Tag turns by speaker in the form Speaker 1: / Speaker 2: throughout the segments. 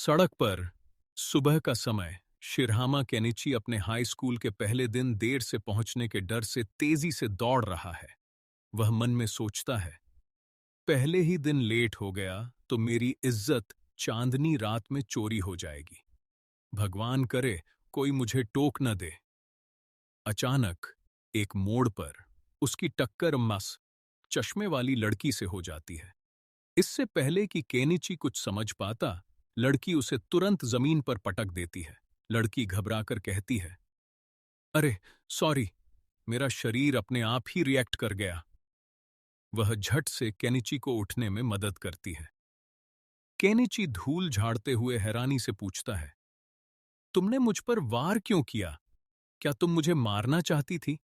Speaker 1: सड़क पर सुबह का समय। शिरहामा केनिची अपने हाई स्कूल के पहले दिन देर से पहुंचने के डर से तेजी से दौड़ रहा है। वह मन में सोचता है, पहले ही दिन लेट हो गया तो मेरी इज्जत चांदनी रात में चोरी हो जाएगी। भगवान करे कोई मुझे टोक न दे। अचानक एक मोड़ पर उसकी टक्कर मस चश्मे वाली लड़की से हो जाती है। इससे पहले कि केनिची कुछ समझ पाता, लड़की उसे तुरंत जमीन पर पटक देती है। लड़की घबराकर कहती है, अरे सॉरी, मेरा शरीर अपने आप ही रिएक्ट कर गया। वह झट से केनिची को उठने में मदद करती है। केनिची धूल झाड़ते हुए हैरानी से पूछता है, तुमने मुझ पर वार क्यों किया? क्या तुम मुझे मारना चाहती थी?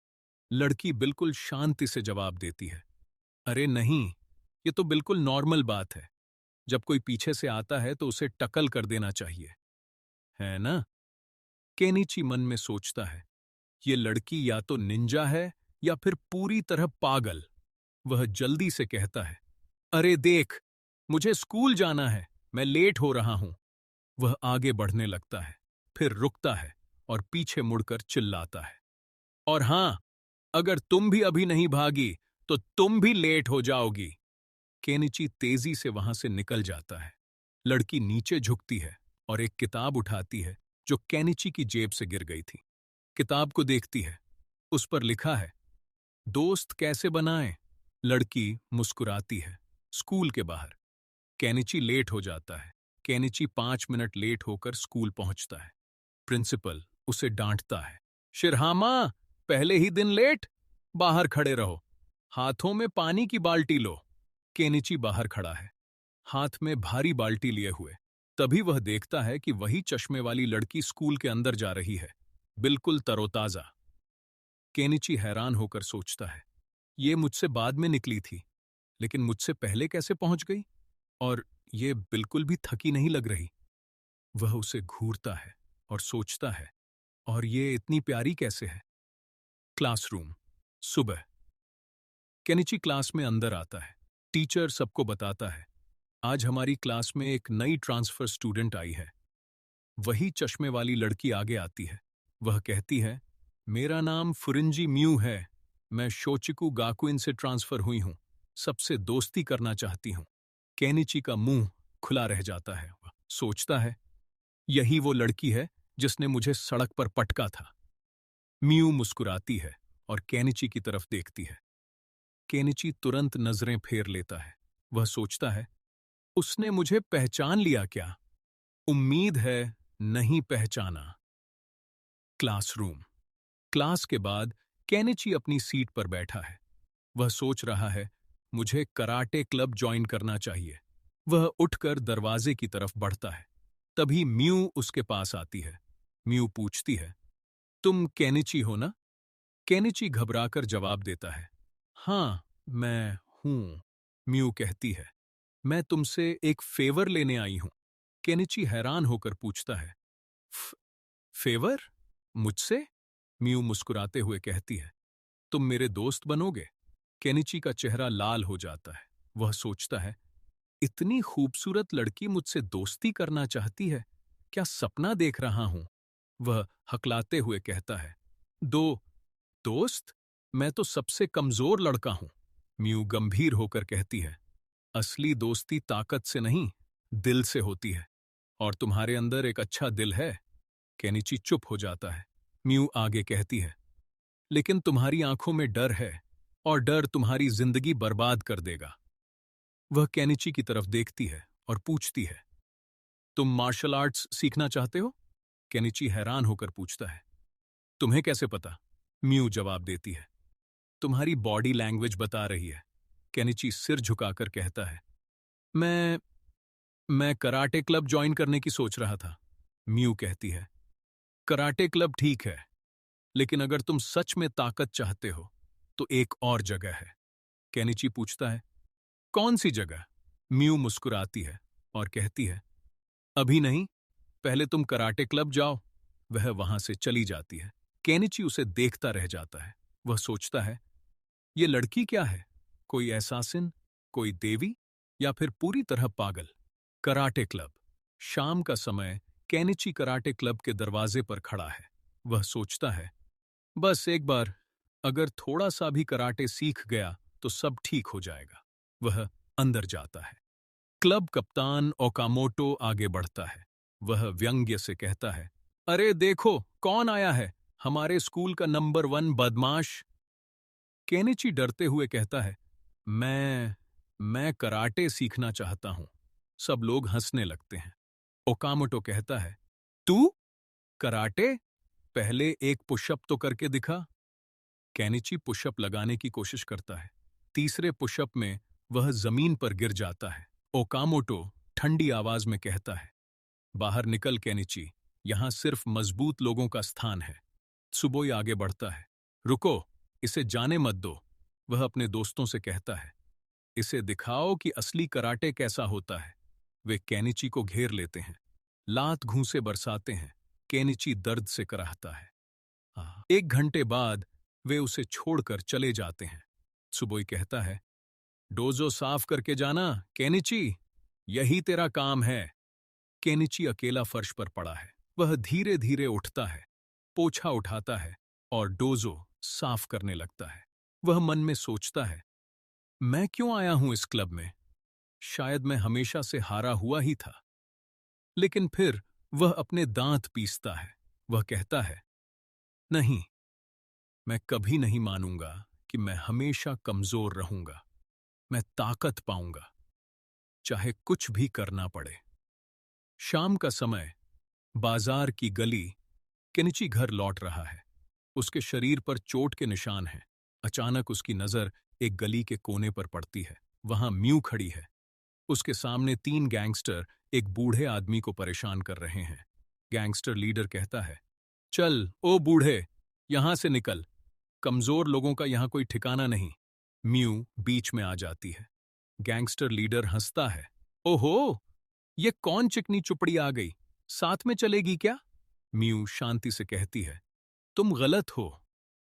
Speaker 1: लड़की बिल्कुल शांति से जवाब देती है, अरे नहीं, ये तो बिल्कुल नॉर्मल बात है। जब कोई पीछे से आता है तो उसे टक्कल कर देना चाहिए, है ना? केनिची मन में सोचता है, ये लड़की या तो निंजा है या फिर पूरी तरह पागल। वह जल्दी से कहता है, अरे देख, मुझे स्कूल जाना है, मैं लेट हो रहा हूं। वह आगे बढ़ने लगता है, फिर रुकता है और पीछे मुड़कर चिल्लाता है, और हां, अगर तुम भी अभी नहीं भागी तो तुम भी लेट हो जाओगी। केनिची तेजी से वहां से निकल जाता है। लड़की नीचे झुकती है और एक किताब उठाती है जो केनिची की जेब से गिर गई थी। किताब को देखती है, उस पर लिखा है, दोस्त कैसे बनाएं। लड़की मुस्कुराती है। स्कूल के बाहर केनिची लेट हो जाता है। केनिची 5 मिनट लेट होकर स्कूल पहुंचता है। प्रिंसिपल उसे डांटता है, शिरहामा, पहले ही दिन लेट, बाहर खड़े रहो, हाथों में पानी की बाल्टी लो। केनिची बाहर खड़ा है, हाथ में भारी बाल्टी लिए हुए। तभी वह देखता है कि वही चश्मे वाली लड़की स्कूल के अंदर जा रही है, बिल्कुल तरोताजा। केनिची हैरान होकर सोचता है, ये मुझसे बाद में निकली थी, लेकिन मुझसे पहले कैसे पहुंच गई? और ये बिल्कुल भी थकी नहीं लग रही। वह उसे घूरता है और सोचता है, और ये इतनी प्यारी कैसे है? क्लासरूम। सुबह केनिची क्लास में अंदर आता है। टीचर सबको बताता है, आज हमारी क्लास में एक नई ट्रांसफर स्टूडेंट आई है। वही चश्मे वाली लड़की आगे आती है। वह कहती है, मेरा नाम फुरिंजी म्यू है, मैं शोचिकु गाकुइन से ट्रांसफर हुई हूं, सबसे दोस्ती करना चाहती हूं। केनिची का मुंह खुला रह जाता है। वह सोचता है, यही वो लड़की है जिसने मुझे सड़क पर पटका था। म्यू मुस्कुराती है और केनिची की तरफ देखती है। केनिची तुरंत नजरें फेर लेता है। वह सोचता है, उसने मुझे पहचान लिया क्या? उम्मीद है नहीं पहचाना। क्लासरूम। क्लास के बाद केनिची अपनी सीट पर बैठा है। वह सोच रहा है, मुझे कराटे क्लब ज्वाइन करना चाहिए। वह उठकर दरवाजे की तरफ बढ़ता है। तभी म्यू उसके पास आती है। म्यू पूछती है, तुम केनिची हो ना? केनिची घबराकर जवाब देता है, हाँ, मैं हूं। म्यू कहती है, मैं तुमसे एक फेवर लेने आई हूं। केनिची हैरान होकर पूछता है, फेवर? मुझसे? म्यू मुस्कुराते हुए कहती है, तुम मेरे दोस्त बनोगे? केनिची का चेहरा लाल हो जाता है। वह सोचता है, इतनी खूबसूरत लड़की मुझसे दोस्ती करना चाहती है, क्या सपना देख रहा हूं? वह हकलाते हुए कहता है, दोस्त? मैं तो सबसे कमजोर लड़का हूं। म्यू गंभीर होकर कहती है, असली दोस्ती ताकत से नहीं, दिल से होती है, और तुम्हारे अंदर एक अच्छा दिल है। केनिची चुप हो जाता है। म्यू आगे कहती है, लेकिन तुम्हारी आंखों में डर है, और डर तुम्हारी जिंदगी बर्बाद कर देगा। वह केनिची की तरफ देखती है और पूछती है, तुम मार्शल आर्ट्स सीखना चाहते हो? केनिची हैरान होकर पूछता है, तुम्हें कैसे पता? म्यू जवाब देती है, तुम्हारी बॉडी लैंग्वेज बता रही है। केनिची सिर झुकाकर कहता है, मैं मैं कराटे क्लब ज्वाइन करने की सोच रहा था। म्यू कहती है, कराटे क्लब ठीक है, लेकिन अगर तुम सच में ताकत चाहते हो तो एक और जगह है। केनिची पूछता है, कौन सी जगह? म्यू मुस्कुराती है और कहती है, अभी नहीं, पहले तुम कराटे क्लब जाओ। वह वहां से चली जाती है। केनिची उसे देखता रह जाता है। वह सोचता है, ये लड़की क्या है? कोई एसासिन, कोई देवी, या फिर पूरी तरह पागल? Karate club. शाम का समय केनिची कराटे क्लब के दरवाजे पर खड़ा है। वह सोचता है, बस एक बार अगर थोड़ा सा भी कराटे सीख गया तो सब ठीक हो जाएगा। वह अंदर जाता है। क्लब कप्तान ओकामोटो आगे बढ़ता है। वह व्यंग्य से कहता है, अरे देखो कौन आया है, हमारे स्कूल का नंबर 1 बदमाश। केनिची डरते हुए कहता है, मैं कराटे सीखना चाहता हूं। सब लोग हंसने लगते हैं। ओकामोटो कहता है, तू कराटे? पहले एक पुशअप तो करके दिखा। केनिची पुशअप लगाने की कोशिश करता है। तीसरे पुशअप में वह जमीन पर गिर जाता है। ओकामोटो ठंडी आवाज में कहता है, बाहर निकल केनिची, यहां सिर्फ मजबूत लोगों का स्थान है। त्सुबोई आगे बढ़ता है। रुको, इसे जाने मत दो। वह अपने दोस्तों से कहता है, इसे दिखाओ कि असली कराटे कैसा होता है। वे केनिची को घेर लेते हैं, लात घूंसे बरसाते हैं। केनिची दर्द से कराहता है। 1 घंटे बाद वे उसे छोड़कर चले जाते हैं। त्सुबोई कहता है, डोजो साफ करके जाना केनिची, यही तेरा काम है। केनिची अकेला फर्श पर पड़ा है। वह धीरे धीरे उठता है, पोछा उठाता है और डोजो साफ करने लगता है। वह मन में सोचता है, मैं क्यों आया हूं इस क्लब में? शायद मैं हमेशा से हारा हुआ ही था। लेकिन फिर वह अपने दांत पीसता है। वह कहता है, नहीं, मैं कभी नहीं मानूंगा कि मैं हमेशा कमजोर रहूंगा। मैं ताकत पाऊंगा, चाहे कुछ भी करना पड़े। शाम का समय, बाजार की गली। केनिची घर लौट रहा है। उसके शरीर पर चोट के निशान हैं। अचानक उसकी नजर एक गली के कोने पर पड़ती है। वहां म्यू खड़ी है। उसके सामने 3 गैंगस्टर एक बूढ़े आदमी को परेशान कर रहे हैं। गैंगस्टर लीडर कहता है, चल ओ बूढ़े, यहां से निकल। कमजोर लोगों का यहां कोई ठिकाना नहीं। म्यू बीच में आ जाती है। गैंगस्टर लीडर हंसता है, ओहो, ये कौन चिकनी चुपड़ी आ गई, साथ में चलेगी क्या? म्यू शांति से कहती है, तुम गलत हो।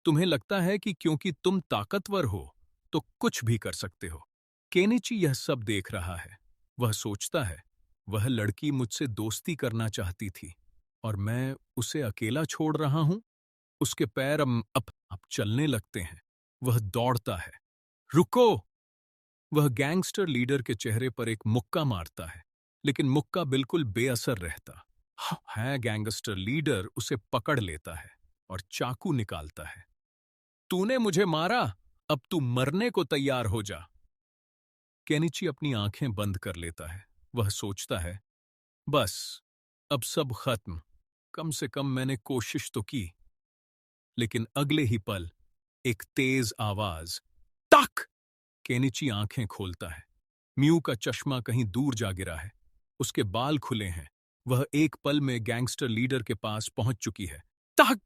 Speaker 1: तुम्हें लगता है कि क्योंकि तुम ताकतवर हो तो कुछ भी कर सकते हो। केनिची यह सब देख रहा है। वह सोचता है, वह लड़की मुझसे दोस्ती करना चाहती थी और मैं उसे अकेला छोड़ रहा हूं। उसके पैर अब चलने लगते हैं। वह दौड़ता है। रुको! वह गैंगस्टर लीडर के चेहरे पर एक मुक्का मारता है, लेकिन मुक्का बिल्कुल बेअसर रहता है। गैंगस्टर लीडर उसे पकड़ लेता है और चाकू निकालता है। तूने मुझे मारा, अब तू मरने को तैयार हो जा। केनिची अपनी आंखें बंद कर लेता है। वह सोचता है, बस अब सब खत्म। कम से कम मैंने कोशिश तो की। लेकिन अगले ही पल एक तेज आवाज, टक! केनिची आंखें खोलता है। म्यू का चश्मा कहीं दूर जा गिरा है। उसके बाल खुले हैं। वह एक पल में गैंगस्टर लीडर के पास पहुंच चुकी है। टक!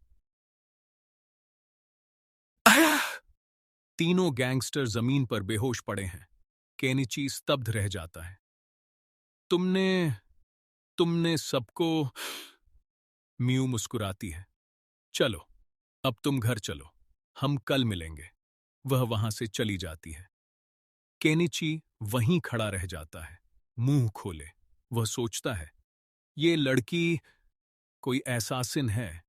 Speaker 1: तीनों गैंगस्टर जमीन पर बेहोश पड़े हैं। केनिची स्तब्ध रह जाता है। तुमने सबको। म्यू मुस्कुराती है, चलो अब तुम घर चलो, हम कल मिलेंगे। वह वहां से चली जाती है। केनिची वहीं खड़ा रह जाता है, मुंह खोले। वह सोचता है, ये लड़की कोई एसासिन है।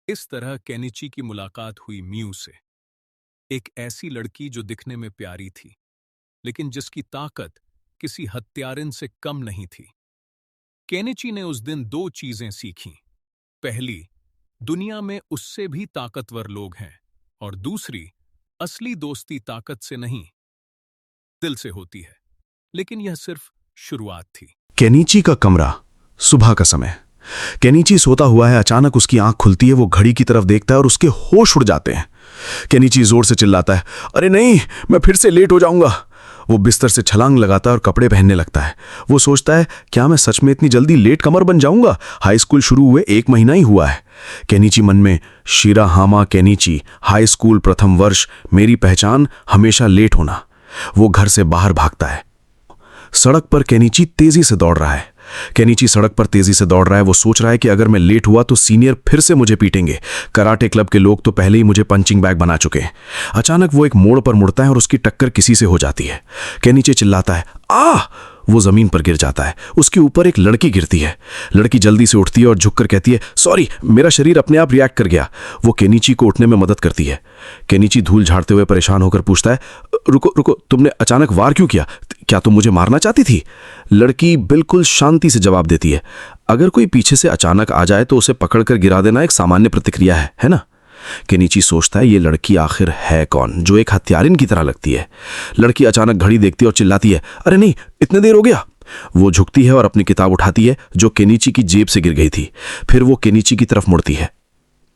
Speaker 1: इस तरह केनिची की मुलाकात हुई म्यू से। एक ऐसी लड़की जो दिखने में प्यारी थी, लेकिन जिसकी ताकत किसी हत्यारिन से कम नहीं थी। केनिची ने उस दिन 2 चीजें सीखीं। पहली, दुनिया में उससे भी ताकतवर लोग हैं, और दूसरी, असली दोस्ती ताकत से नहीं, दिल से होती है। लेकिन यह सिर्फ शुरुआत थी।
Speaker 2: केनिची का कमरा, सुबह का समय। केनिची सोता हुआ है। अचानक उसकी आंख खुलती है। वो घड़ी की तरफ देखता है और उसके होश उड़ जाते हैं। केनिची जोर से चिल्लाता है, अरे नहीं, मैं फिर से लेट हो जाऊंगा। वो बिस्तर से छलांग लगाता है और कपड़े पहनने लगता है। वो सोचता है, क्या मैं सच में इतनी जल्दी लेट कमर बन जाऊंगा? हाई स्कूल शुरू हुए 1 महीना ही हुआ है। केनिची मन में, शिराहामा केनिची, हाई स्कूल प्रथम वर्ष, मेरी पहचान हमेशा लेट होना। वो घर से बाहर भागता है। सड़क पर केनिची तेजी से दौड़ रहा है। केनिची सड़क पर तेजी से दौड़ रहा है। वो सोच रहा है कि अगर मैं लेट हुआ तो सीनियर फिर से मुझे पीटेंगे। कराटे क्लब के लोग तो पहले ही मुझे पंचिंग बैग बना चुके हैं। अचानक वो एक मोड़ पर मुड़ता है और उसकी टक्कर किसी से हो जाती है। केनिची चिल्लाता है, आ! वो जमीन पर गिर जाता है। उसके ऊपर एक लड़की गिरती है। लड़की जल्दी से उठती है और झुककर कहती है, सॉरी, मेरा शरीर अपने आप रिएक्ट कर गया। वो केनिची को उठने में मदद करती है। केनिची धूल झाड़ते हुए परेशान होकर पूछता है, रुको रुको, तुमने अचानक वार क्यों किया? क्या तुम मुझे मारना चाहती थी? लड़की बिल्कुल शांति से जवाब देती है, अगर कोई पीछे से अचानक आ जाए तो उसे पकड़कर गिरा देना एक सामान्य प्रतिक्रिया है ना? केनिची सोचता है, ये लड़की आखिर है कौन जो एक हत्यारिन की तरह लगती है। लड़की अचानक घड़ी देखती है और चिल्लाती है, अरे नहीं, इतने देर हो गया। वो झुकती है और अपनी किताब उठाती है जो केनिची की जेब से गिर गई थी। फिर वो केनिची की तरफ मुड़ती है।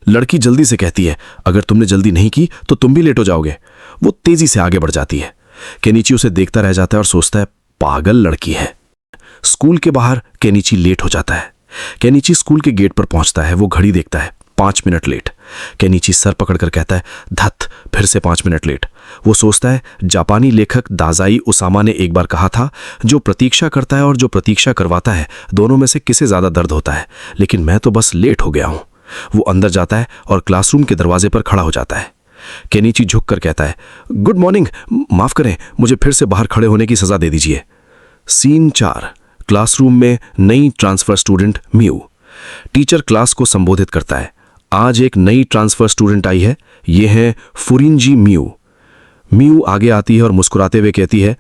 Speaker 2: लड़की जल्दी से कहती है, अगर तुमने जल्दी नहीं की तो तुम भी लेट हो जाओगे। वो तेजी से आगे बढ़ जाती है। केनिची उसे देखता रह जाता है और सोचता है, पागल लड़की है। स्कूल के बाहर केनिची लेट हो जाता है। केनिची स्कूल के गेट पर पहुंचता है। वो घड़ी देखता है, 5 मिनट लेट। केनिची सर पकड़कर कहता है, धत, फिर से 5 मिनट लेट। वो सोचता है, जापानी लेखक दाजाई उसामा ने एक बार कहा था, जो प्रतीक्षा करता है और जो प्रतीक्षा करवाता है, दोनों में से किसे ज्यादा दर्द होता है। लेकिन मैं तो बस लेट हो गया हूं। वो अंदर जाता है और क्लासरूम के दरवाजे पर खड़ा हो जाता है। केनिची झुककर कहता है, गुड मॉर्निंग, माफ करें, मुझे फिर से बाहर खड़े होने की सजा दे दीजिए। सीन 4, क्लासरूम में नई transfer student mu. Teacher class को संबोधित करता है, आज एक नई ट्रांसफर स्टूडेंट आई है, ये है फुरिंजी म्यू। म्यू आगे आती है और मुस्कुराते हुए कहती है,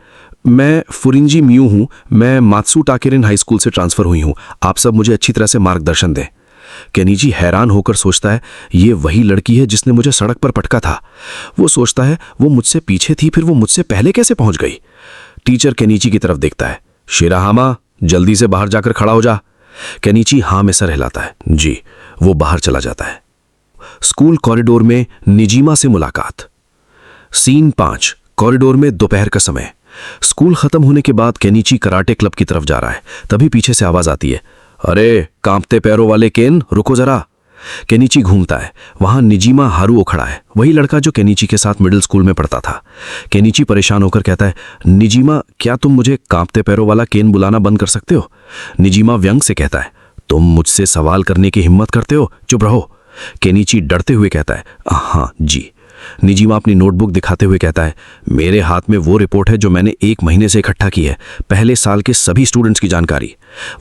Speaker 2: मैं फुरिंजी म्यू हूं, मैं मात्सु टाकेरिन हाई स्कूल से ट्रांसफर हुई हूं। आप सब मुझे अच्छी तरह से मार्गदर्शन दें। केनिची हैरान होकर सोचता है, ये वही लड़की है जिसने मुझे सड़क पर पटका था। वो सोचता है, वो मुझसे पीछे थी, फिर वो मुझसे पहले कैसे पहुंच गई? टीचर केनिची की तरफ देखता है, शिराहामा, जल्दी से बाहर जाकर खड़ा हो जा। केनिची हाँ में सर हिलाता है, जी। वो बाहर चला जाता है। स्कूल कॉरिडोर में निजीमा से मुलाकात। सीन 5, कॉरिडोर में दोपहर का समय। स्कूल खत्म होने के बाद केनिची कराटे क्लब की तरफ जा रहा है। तभी पीछे से आवाज आती है, अरे कांपते पैरों वाले केन, रुको जरा। केनिची घूमता है। वहां निजीमा हारुओ खड़ा है, वही लड़का जो केनिची के साथ मिडिल स्कूल में पढ़ता था। केनिची परेशान होकर कहता है, निजीमा, क्या तुम मुझे कांपते पैरों वाला केन बुलाना बंद कर सकते हो? निजीमा व्यंग से कहता है, तुम मुझसे सवाल करने की हिम्मत करते हो? चुप रहो। केनिची डरते हुए कहता है, हाँ जी। निजीमा अपनी नोटबुक दिखाते हुए कहता है, मेरे हाथ में वो रिपोर्ट है जो मैंने 1 महीने से इकट्ठा की है, पहले साल के सभी स्टूडेंट्स की जानकारी।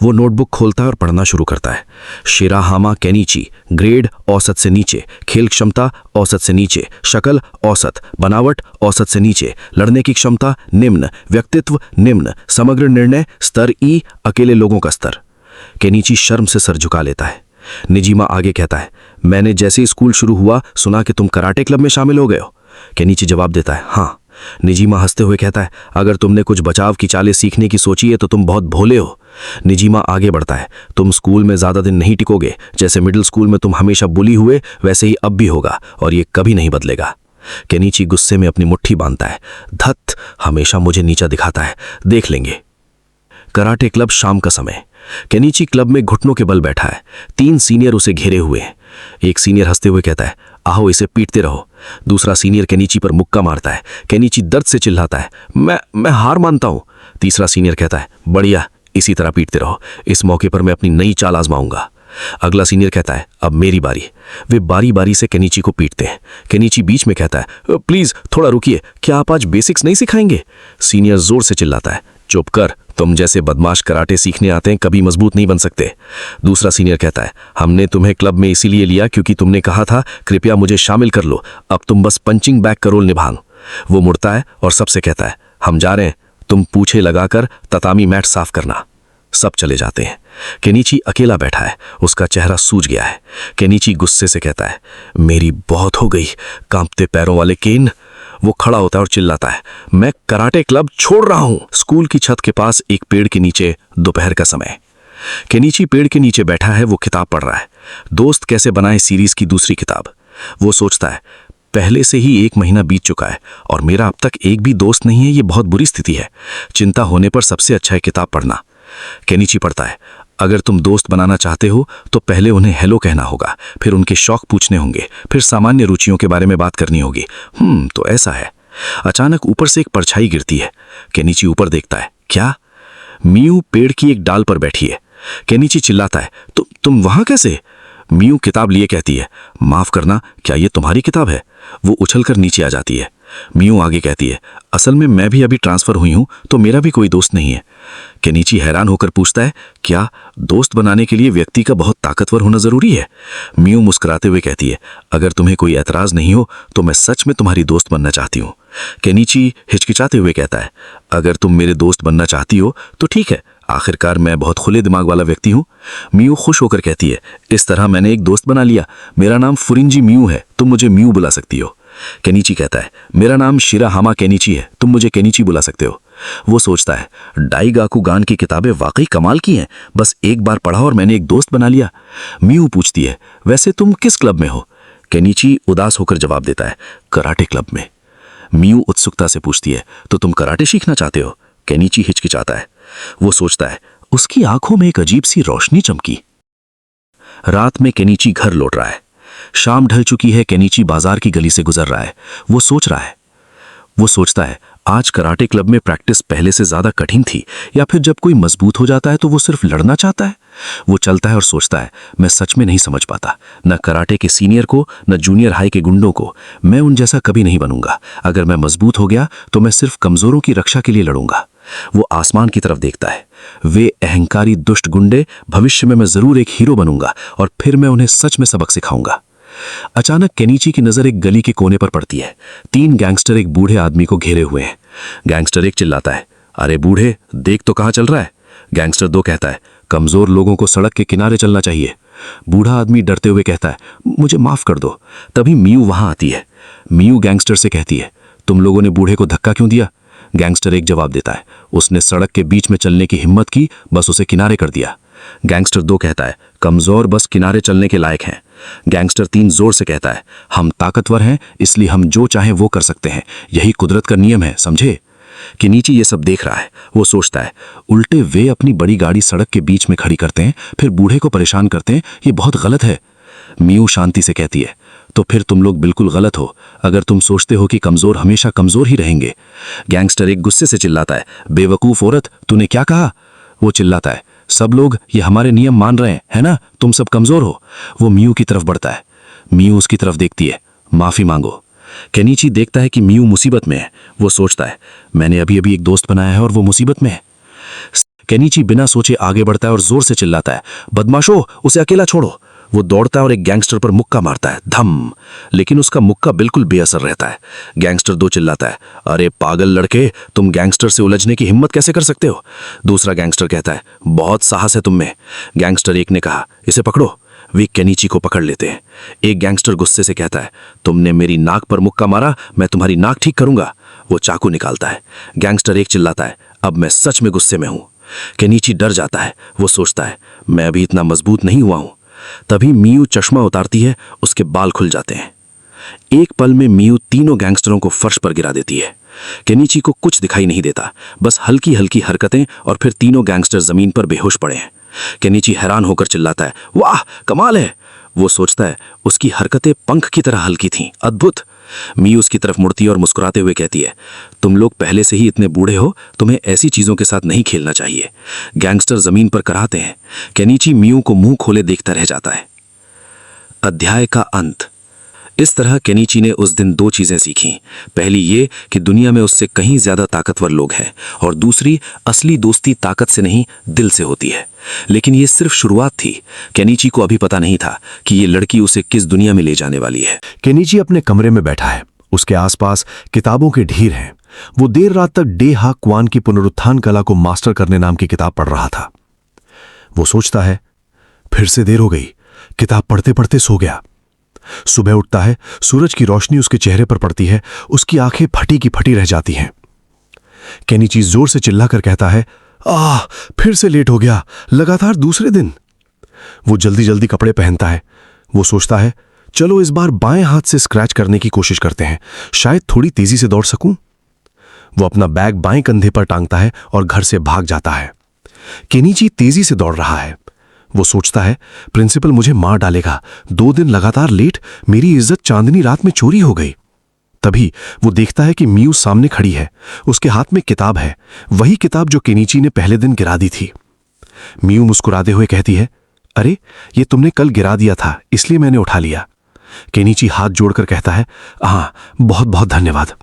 Speaker 2: वो नोटबुक खोलता है और पढ़ना शुरू करता है। शिराहामा केनिची, ग्रेड औसत से नीचे, खेल क्षमता औसत से नीचे, शक्ल औसत, बनावट औसत से नीचे, लड़ने की क्षमता निम्न, व्यक्तित्व निम्न, समग्र निर्णय स्तर ई, अकेले लोगों का स्तर। केनिची शर्म से सर झुका लेता है। निजीमा आगे कहता है, मैंने जैसे ही स्कूल शुरू हुआ सुना कि तुम कराटे क्लब में शामिल हो गए हो। केनिची जवाब देता है, हाँ। निजीमा हंसते हुए कहता है, अगर तुमने कुछ बचाव की चालें सीखने की सोची है तो तुम बहुत भोले हो। निजीमा आगे बढ़ता है, तुम स्कूल में ज्यादा दिन नहीं टिकोगे। जैसे मिडिल स्कूल में तुम हमेशा बुली हुए, वैसे ही अब भी होगा, और ये कभी नहीं बदलेगा। केनिची गुस्से में अपनी मुट्ठी बांधता है, धत, हमेशा मुझे नीचा दिखाता है, देख लेंगे। कराटे क्लब, शाम का समय। केनिची क्लब में घुटनों के बल बैठा है। 3 सीनियर उसे घेरे हुए हैं। एक सीनियर हंसते हुए कहता है, आओ इसे पीटते रहो। दूसरा सीनियर केनिची पर मुक्का मारता है। केनिची दर्द से चिल्लाता है, मैं हार मानता हूं। तीसरा सीनियर कहता है, बढ़िया, इसी तरह पीटते रहो, इस मौके पर मैं अपनी नई चाल आजमाऊंगा। अगला सीनियर कहता है, अब मेरी बारी। वे बारी बारी से केनिची को पीटते हैं। केनिची बीच में कहता है, प्लीज थोड़ा रुकिए, क्या आप आज बेसिक्स नहीं सिखाएंगे? सीनियर जोर से चिल्लाता है, चुप कर, तुम जैसे बदमाश कराटे सीखने आते हैं कभी मजबूत नहीं बन सकते। दूसरा सीनियर कहता है, हमने तुम्हें क्लब में इसीलिए लिया क्योंकि तुमने कहा था कृपया मुझे शामिल कर लो, अब तुम बस पंचिंग बैग का रोल निभाओ। वो मुड़ता है और सबसे कहता है, हम जा रहे हैं, तुम पूछे लगाकर ततामी मैट साफ करना। सब चले जाते हैं। केनिची अकेला बैठा है, उसका चेहरा सूज गया है। केनिची गुस्से से कहता है, मेरी बहुत हो गई, कांपते पैरों वाले केन। वो खड़ा होता है और चिल्लाता है, मैं कराटे क्लब छोड़ रहा हूं। स्कूल की छत के पास एक पेड़ के नीचे, दोपहर का समय। केनिची पेड़ के नीचे बैठा है। वो किताब पढ़ रहा है, दोस्त कैसे बनाए सीरीज की दूसरी किताब। वो सोचता है, पहले से ही 1 महीना बीत चुका है और मेरा अब तक एक भी दोस्त नहीं है। ये बहुत बुरी स्थिति है। चिंता होने पर सबसे अच्छा है किताब पढ़ना। केनिची पढ़ता है, अगर तुम दोस्त बनाना चाहते हो तो पहले उन्हें हेलो कहना होगा, फिर उनके शौक पूछने होंगे, फिर सामान्य रुचियों के बारे में बात करनी होगी। तो ऐसा है। अचानक ऊपर से एक परछाई गिरती है। केनिची ऊपर देखता है, क्या? मियू पेड़ की एक डाल पर बैठी है। केनिची चिल्लाता है, तुम वहां कैसे? मियू किताब लिए कहती है, माफ करना, क्या ये तुम्हारी किताब है? वो उछलकर नीचे आ जाती है। मियू आगे कहती है, असल में मैं भी अभी ट्रांसफर हुई हूं तो मेरा भी कोई दोस्त नहीं है। केनिची हैरान होकर पूछता है, क्या दोस्त बनाने के लिए व्यक्ति का बहुत ताकतवर होना जरूरी है? मियू मुस्कुराते हुए कहती है, अगर तुम्हें कोई एतराज नहीं हो तो मैं सच में तुम्हारी दोस्त बनना चाहती हूँ। केनिची हिचकिचाते हुए कहता है, अगर तुम मेरे दोस्त बनना चाहती हो तो ठीक है, आखिरकार मैं बहुत खुले दिमाग वाला व्यक्ति हूँ। मियू खुश होकर कहती है, इस तरह मैंने एक दोस्त बना लिया। मेरा नाम फुरिंजी मियू है, तुम मुझे मियू बुला सकती हो। केनिची कहता है, मेरा नाम शिराहामा केनिची है, तुम मुझे केनिची बुला सकते हो। वो सोचता है, डाइगाकुगान की किताबें वाकई कमाल की हैं, बस एक बार पढ़ा और मैंने एक दोस्त बना लिया। मियू पूछती है, वैसे तुम किस क्लब में हो? केनिची उदास होकर जवाब देता है, कराटे क्लब में। मियू उत्सुकता से पूछती है, तो तुम कराटे सीखना चाहते हो? केनिची हिचकिचाता है। वो सोचता है, उसकी आंखों में एक अजीब सी रोशनी चमकी। रात में केनिची घर लौट रहा है। शाम ढल चुकी है। केनिची बाजार की गली से गुजर रहा है। वो सोचता है, आज कराटे क्लब में प्रैक्टिस पहले से ज्यादा कठिन थी, या फिर जब कोई मजबूत हो जाता है तो वो सिर्फ लड़ना चाहता है। वो चलता है और सोचता है, मैं सच में नहीं समझ पाता, न कराटे के सीनियर को न जूनियर हाई के गुंडों को। मैं उन जैसा कभी नहीं बनूंगा। अगर मैं मजबूत हो गया तो मैं सिर्फ कमजोरों की रक्षा के लिए लड़ूंगा। वो आसमान की तरफ देखता है। वे अहंकारी दुष्ट गुंडे, भविष्य में मैं जरूर एक हीरो बनूंगा और फिर मैं उन्हें सच में सबक सिखाऊंगा। अचानक केनिची की नजर एक गली के कोने पर पड़ती है। 3 गैंगस्टर एक बूढ़े आदमी को घेरे हुए हैं। गैंगस्टर 1 चिल्लाता है, अरे बूढ़े, देख तो कहां चल रहा है। गैंगस्टर 2 कहता है, कमजोर लोगों को सड़क के किनारे चलना चाहिए। बूढ़ा आदमी डरते हुए कहता है, मुझे माफ कर दो। तभी मियू वहां आती है। मियू गैंगस्टर से कहती है, तुम लोगों ने बूढ़े को धक्का क्यों दिया? गैंगस्टर 1 जवाब देता है, उसने सड़क के बीच में चलने की हिम्मत की, बस उसे किनारे कर दिया। गैंगस्टर 2 कहता है, कमजोर बस किनारे चलने के लायक हैं। गैंगस्टर 3 जोर से कहता है, हम ताकतवर हैं, इसलिए हम जो चाहें वो कर सकते हैं। यही कुदरत का नियम है, समझे? केनिची ये सब देख रहा है। वो सोचता है, उल्टे वे अपनी बड़ी गाड़ी सड़क के बीच में खड़ी करते हैं, फिर बूढ़े को परेशान करते हैं, ये बहुत गलत है। मियू शांति से कहती है, तो फिर तुम लोग बिल्कुल गलत हो, अगर तुम सोचते हो कि कमजोर हमेशा कमजोर ही रहेंगे। गैंगस्टर 1 गुस्से से चिल्लाता है, बेवकूफ औरत, तूने क्या कहा? वो चिल्लाता है, सब लोग ये हमारे नियम मान रहे हैं, है ना? तुम सब कमजोर हो। वो मियू की तरफ बढ़ता है। मियू उसकी तरफ देखती है, माफी मांगो। केनिची देखता है कि मियू मुसीबत में है। वो सोचता है, मैंने अभी अभी एक दोस्त बनाया है और वो मुसीबत में है। केनिची बिना सोचे आगे बढ़ता है और जोर से चिल्लाता है, बदमाशो, उसे अकेला छोड़ो। वो दौड़ता है और एक गैंगस्टर पर मुक्का मारता है, धम। लेकिन उसका मुक्का बिल्कुल बेअसर रहता है। गैंगस्टर 2 चिल्लाता है, अरे पागल लड़के, तुम गैंगस्टर से उलझने की हिम्मत कैसे कर सकते हो? दूसरा गैंगस्टर कहता है, बहुत साहस है तुम में। गैंगस्टर 1 ने कहा, इसे पकड़ो। वे केनिची को पकड़ लेते हैं। एक गैंगस्टर गुस्से से कहता है, तुमने मेरी नाक पर मुक्का मारा, मैं तुम्हारी नाक ठीक करूंगा। वो चाकू निकालता है। गैंगस्टर 1 चिल्लाता है, अब मैं सच में गुस्से में हूं। केनिची डर जाता है। वो सोचता है, मैं अभी इतना मजबूत नहीं हुआ हूं। तभी मियू चश्मा उतारती है, उसके बाल खुल जाते हैं। एक पल में मियू तीनों गैंगस्टरों को फर्श पर गिरा देती है। केनिची को कुछ दिखाई नहीं देता, बस हल्की हल्की हरकतें, और फिर तीनों गैंगस्टर जमीन पर बेहोश पड़े हैं। केनिची हैरान होकर चिल्लाता है, वाह, कमाल है। वो सोचता है, उसकी हरकतें पंख की तरह हल्की थीं, अद्भुत। मियू उसकी तरफ मुड़ती है और मुस्कुराते हुए कहती है, तुम लोग पहले से ही इतने बूढ़े हो, तुम्हें ऐसी चीजों के साथ नहीं खेलना चाहिए। गैंगस्टर जमीन पर कराहते हैं। केनिची मियू को मुंह खोले देखता रह जाता है। अध्याय का अंत। इस तरह केनिची ने उस दिन 2 चीजें सीखीं। पहली ये कि दुनिया में उससे कहीं ज्यादा ताकतवर लोग हैं, और दूसरी, असली दोस्ती ताकत से नहीं, दिल से होती है। लेकिन ये सिर्फ शुरुआत थी। केनिची को अभी पता नहीं था कि ये लड़की उसे किस दुनिया में ले जाने वाली है। केनिची अपने कमरे में बैठा है। उसके आसपास किताबों के ढेर हैं। वो देर रात तक डे हा क्वान की पुनरुत्थान कला को मास्टर करने नाम की किताब पढ़ रहा था। वो सोचता है, फिर से देर हो गई। किताब पढ़ते पढ़ते सो गया। सुबह उठता है, सूरज की रोशनी उसके चेहरे पर पड़ती है। उसकी आंखें फटी की फटी रह जाती हैं। केनिची जोर से चिल्लाकर कहता है, फिर से लेट हो गया, लगातार दूसरे दिन। वो जल्दी जल्दी कपड़े पहनता है। वो सोचता है, चलो इस बार बाएं हाथ से स्क्रैच करने की कोशिश करते हैं, शायद थोड़ी तेजी से दौड़ सकूं। वो अपना बैग बाएं कंधे पर टांगता है और घर से भाग जाता है। केनिची तेजी से दौड़ रहा है। वो सोचता है, प्रिंसिपल मुझे मार डालेगा। 2 दिन लगातार लेट, मेरी इज्जत चांदनी रात में चोरी हो गई। तभी वो देखता है कि मियू सामने खड़ी है। उसके हाथ में किताब है, वही किताब जो केनिची ने पहले दिन गिरा दी थी। मियू मुस्कुराते हुए कहती है, अरे, ये तुमने कल गिरा दिया था, इसलिए मैंने उठा लिया। केनिची हाथ जोड़कर कहता है, हाँ, बहुत बहुत धन्यवाद।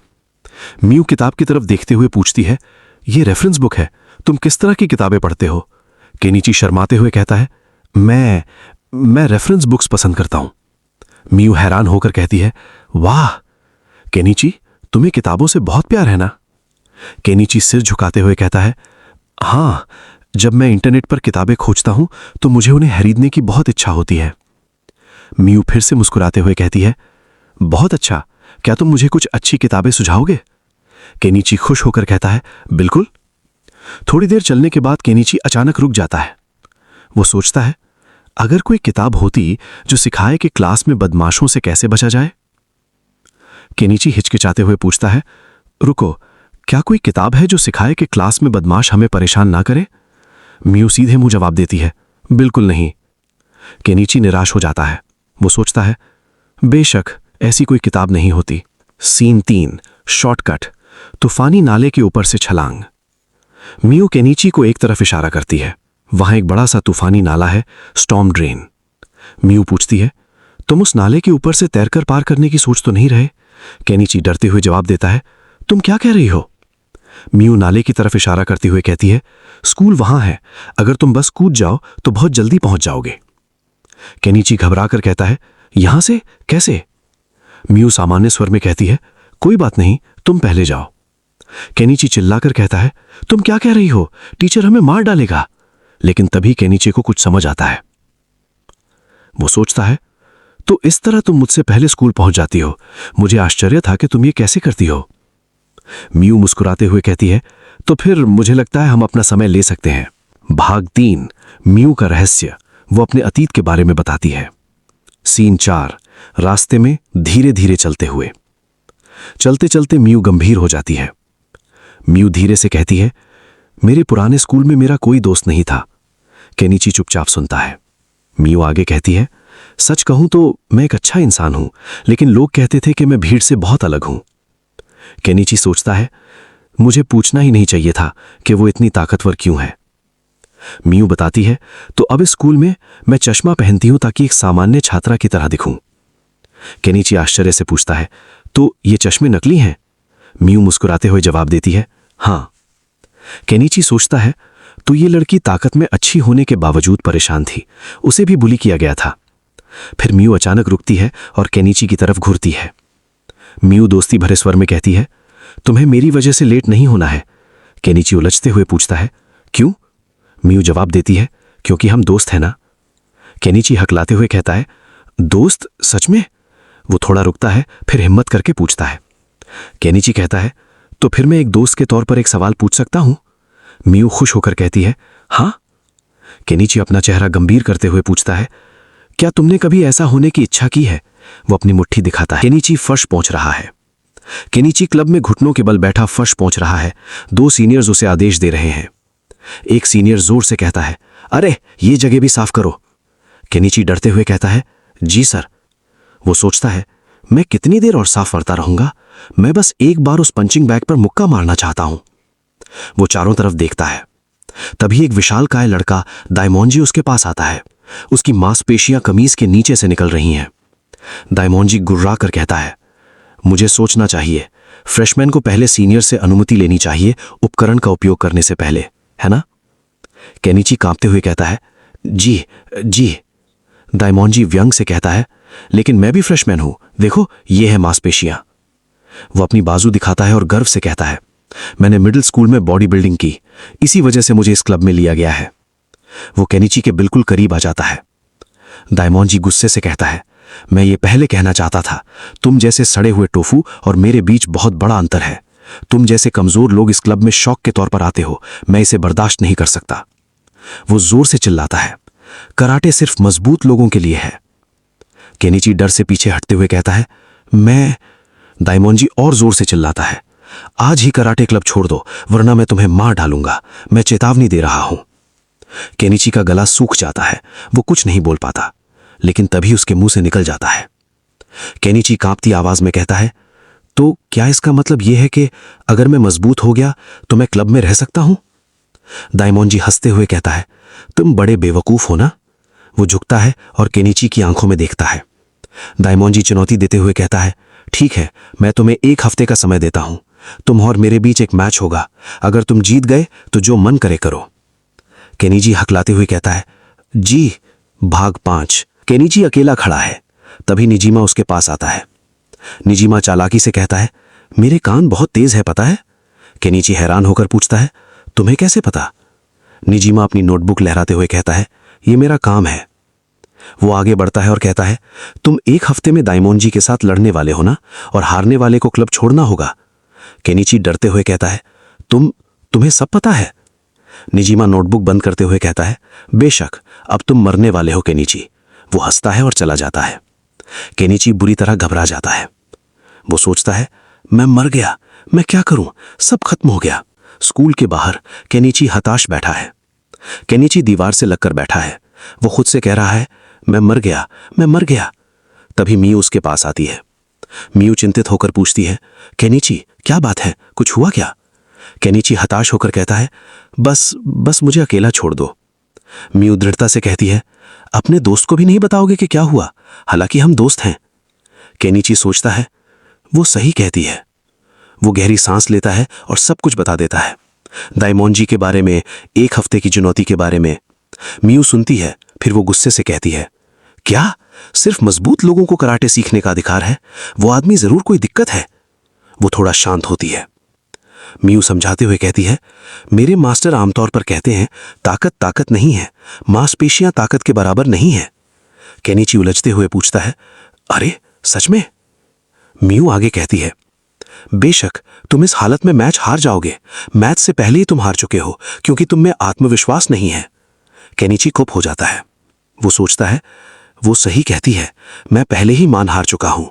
Speaker 2: मियू किताब की तरफ देखते हुए पूछती है, ये रेफरेंस बुक है, तुम किस तरह की किताबें पढ़ते हो? केनिची शर्माते हुए कहता है, मैं रेफरेंस बुक्स पसंद करता हूं। मियू हैरान होकर कहती है, वाह केनिची, तुम्हें किताबों से बहुत प्यार है ना? केनिची सिर झुकाते हुए कहता है, हां, जब मैं इंटरनेट पर किताबें खोजता हूं तो मुझे उन्हें खरीदने की बहुत इच्छा होती है। मियू फिर से मुस्कुराते हुए कहती है, बहुत अच्छा, क्या तुम मुझे कुछ अच्छी किताबें सुझाओगे? केनिची खुश होकर कहता है, बिल्कुल। थोड़ी देर चलने के बाद केनिची अचानक रुक जाता है। वो सोचता है, अगर कोई किताब होती जो सिखाए कि क्लास में बदमाशों से कैसे बचा जाए। केनिची हिचकिचाते हुए पूछता है, रुको, क्या कोई किताब है जो सिखाए कि क्लास में बदमाश हमें परेशान ना करे? मियू सीधे मुंह जवाब देती है, बिल्कुल नहीं। केनिची निराश हो जाता है। वो सोचता है, बेशक ऐसी कोई किताब नहीं होती। सीन 3, शॉर्टकट, तूफानी नाले के ऊपर से छलांग। मियू केनिची को एक तरफ इशारा करती है। वहां एक बड़ा सा तूफानी नाला है, स्टॉर्म ड्रेन। मियू पूछती है, तुम उस नाले के ऊपर से तैरकर पार करने की सोच तो नहीं रहे? केनिची डरते हुए जवाब देता है, तुम क्या कह रही हो? मियू नाले की तरफ इशारा करते हुए कहती है, स्कूल वहां है, अगर तुम बस कूद जाओ तो बहुत जल्दी पहुंच जाओगे। केनिची घबराकर कहता है, यहां से कैसे? मियू सामान्य स्वर में कहती है, कोई बात नहीं, तुम पहले जाओ। केनिची चिल्लाकर कहता है, तुम क्या कह रही हो? टीचर हमें मार डालेगा। लेकिन तभी केनिची को कुछ समझ आता है। वो सोचता है, तो इस तरह तुम मुझसे पहले स्कूल पहुंच जाती हो। मुझे आश्चर्य था कि तुम ये कैसे करती हो। मियू मुस्कुराते हुए कहती है, तो फिर मुझे लगता है हम अपना समय ले सकते हैं। भाग 3, मियू का रहस्य। वो अपने अतीत के बारे में बताती है। सीन 4, रास्ते में धीरे धीरे चलते हुए। चलते चलते मियू गंभीर हो जाती है। मियू धीरे से कहती है, मेरे पुराने स्कूल में मेरा कोई दोस्त नहीं था। केनिची चुपचाप सुनता है। मियू आगे कहती है, सच कहूं तो मैं एक अच्छा इंसान हूं, लेकिन लोग कहते थे कि मैं भीड़ से बहुत अलग हूं। केनिची सोचता है, मुझे पूछना ही नहीं चाहिए था कि वो इतनी ताकतवर क्यों है। मियू बताती है, तो अब इस स्कूल में मैं चश्मा पहनती हूं ताकि एक सामान्य छात्रा की तरह दिखूं। केनिची आश्चर्य से पूछता है, तो ये चश्मे नकली हैं? मियू मुस्कुराते हुए जवाब देती है, हां। केनिची सोचता है, तो ये लड़की ताकत में अच्छी होने के बावजूद परेशान थी, उसे भी बुली किया गया था। फिर मियू अचानक रुकती है और केनिची की तरफ घूरती है। मियू दोस्ती भरे स्वर में कहती है, तुम्हें मेरी वजह से लेट नहीं होना है। केनिची उलझते हुए पूछता है, क्यों? मियू जवाब देती है, क्योंकि हम दोस्त हैं ना। केनिची हकलाते हुए कहता है, दोस्त? सच में? वो थोड़ा रुकता है, फिर हिम्मत करके पूछता है। केनिची कहता है, तो फिर मैं एक दोस्त के तौर पर एक सवाल पूछ सकता हूं? मियू खुश होकर कहती है, हां। केनिची अपना चेहरा गंभीर करते हुए पूछता है, क्या तुमने कभी ऐसा होने की इच्छा की है? वो अपनी मुट्ठी दिखाता है। केनिची फर्श पहुंच रहा है। केनिची क्लब में घुटनों के बल बैठा फर्श पहुंच रहा है। 2 सीनियर्स उसे आदेश दे रहे हैं। एक सीनियर जोर से कहता है, अरे ये जगह भी साफ करो। केनिची डरते हुए कहता है, जी सर। वो सोचता है, मैं कितनी देर और साफ करता रहूंगा? मैं बस एक बार उस पंचिंग बैग पर मुक्का मारना चाहता हूं। वो चारों तरफ देखता है। तभी एक विशालकाय लड़का दाइमोंजी उसके पास आता है। उसकी मांसपेशियां कमीज के नीचे से निकल रही हैं। दाइमोंजी गुर्रा कर कहता है, मुझे सोचना चाहिए। फ्रेशमैन को पहले सीनियर से अनुमति लेनी चाहिए उपकरण का उपयोग करने से पहले, है ना? केनिची कांपते हुए कहता है, जी जी। दाइमोंजी व्यंग से कहता है, लेकिन मैं भी फ्रेशमैन हूं, देखो ये है मांसपेशियां। वो अपनी बाजू दिखाता है और गर्व से कहता है, मैंने मिडिल स्कूल में बॉडी बिल्डिंग की, इसी वजह से मुझे इस क्लब में लिया गया है। वो केनिची के बिल्कुल करीब आ जाता है। दाइमोंजी गुस्से से कहता है, मैं ये पहले कहना चाहता था, तुम जैसे सड़े हुए टोफू और मेरे बीच बहुत बड़ा अंतर है। तुम जैसे कमजोर लोग इस क्लब में शौक के तौर पर आते हो, मैं इसे बर्दाश्त नहीं कर सकता। वो जोर से चिल्लाता है, कराटे सिर्फ मजबूत लोगों के लिए है। केनिची डर से पीछे हटते हुए कहता है, मैं। दाइमोंजी और जोर से चिल्लाता है, आज ही कराटे क्लब छोड़ दो, वरना मैं तुम्हें मार डालूंगा। मैं चेतावनी दे रहा हूं। केनिची का गला सूख जाता है। वो कुछ नहीं बोल पाता, लेकिन तभी उसके मुंह से निकल जाता है। केनिची कांपती आवाज में कहता है, तो क्या इसका मतलब यह है कि अगर मैं मजबूत हो गया तो मैं क्लब में रह सकता हूं? दाइमोंजी हंसते हुए कहता है, तुम बड़े बेवकूफ हो ना। वो झुकता है और केनिची की आंखों में देखता है। दाइमोंजी चुनौती देते हुए कहता है, ठीक है, मैं तुम्हें 1 हफ्ते का समय देता हूं। तुम और मेरे बीच एक मैच होगा। अगर तुम जीत गए तो जो मन करे करो। केनिची हकलाते हुए कहता है, जी। भाग 5। केनिची अकेला खड़ा है। तभी निजिमा उसके पास आता है। निजिमा चालाकी से कहता है, मेरे कान बहुत तेज है पता है। केनिची हैरान होकर पूछता है, तुम्हें कैसे पता? निजिमा अपनी नोटबुक लहराते हुए कहता है, ये मेरा काम है। वो आगे बढ़ता है और कहता है, तुम 1 हफ्ते में दाइमोन के साथ लड़ने वाले हो ना, और हारने वाले को क्लब छोड़ना होगा। केनिची डरते हुए कहता है, तुम्हें सब पता है? निजिमा नोटबुक बंद करते हुए कहता है, बेशक, अब तुम मरने वाले हो केनिची। वो हंसता है और चला जाता है। केनिची बुरी तरह घबरा जाता है। वो सोचता है, मैं मर गया, मैं क्या करूं, सब खत्म हो गया। स्कूल के बाहर केनिची हताश बैठा है। केनिची दीवार से लगकर बैठा है। वो खुद से कह रहा है, मैं मर गया, मैं मर गया। तभी मियू उसके पास आती है। मियू चिंतित होकर पूछती है, केनिची क्या बात है, कुछ हुआ क्या? केनिची हताश होकर कहता है, बस मुझे अकेला छोड़ दो। मियू दृढ़ता से कहती है, अपने दोस्त को भी नहीं बताओगे कि क्या हुआ, हालांकि हम दोस्त हैं। केनिची सोचता है, वो सही कहती है। वो गहरी सांस लेता है और सब कुछ बता देता है, दाइमोन के बारे में, 1 हफ्ते की चुनौती के बारे में। मियू सुनती है, फिर वो गुस्से से कहती है, क्या सिर्फ मजबूत लोगों को कराटे सीखने का अधिकार है? वो आदमी जरूर कोई दिक्कत है। वो थोड़ा शांत होती है। मियू समझाते हुए कहती है, मेरे मास्टर आमतौर पर कहते हैं, ताकत नहीं है, मांसपेशियां ताकत के बराबर नहीं है। केनिची उलझते हुए पूछता है, अरे सच में? मियू आगे कहती है, बेशक, तुम इस हालत में मैच हार जाओगे। मैच से पहले ही तुम हार चुके हो, क्योंकि तुम में आत्मविश्वास नहीं है। केनिची चुप हो जाता है। वो सोचता है, वो सही कहती है, मैं पहले ही मान हार चुका हूं।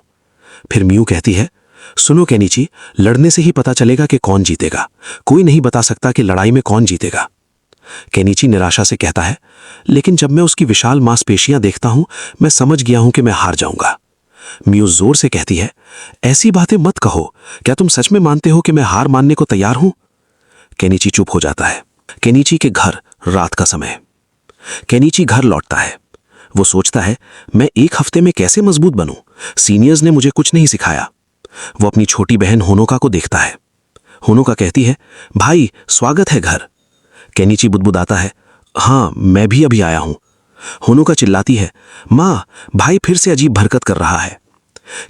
Speaker 2: फिर मियू कहती है, सुनो केनिची, लड़ने से ही पता चलेगा कि कौन जीतेगा। कोई नहीं बता सकता कि लड़ाई में कौन जीतेगा। केनिची निराशा से कहता है, लेकिन जब मैं उसकी विशाल मांसपेशियां देखता हूं, मैं समझ गया हूं कि मैं हार जाऊंगा। मियू जोर से कहती है, ऐसी बातें मत कहो। क्या तुम सच में मानते हो कि मैं हार मानने को तैयार हूं? केनिची चुप हो जाता है। केनिची के घर, रात का समय। केनिची घर लौटता है। वो सोचता है, मैं 1 हफ्ते में कैसे मजबूत बनूं? सीनियर्स ने मुझे कुछ नहीं सिखाया। वो अपनी छोटी बहन होनोका को देखता है। होनोका कहती है, भाई स्वागत है घर। केनिची बुदबुदाता है, हाँ मैं भी अभी आया हूं। होनोका चिल्लाती है, माँ, भाई फिर से अजीब हरकत कर रहा है।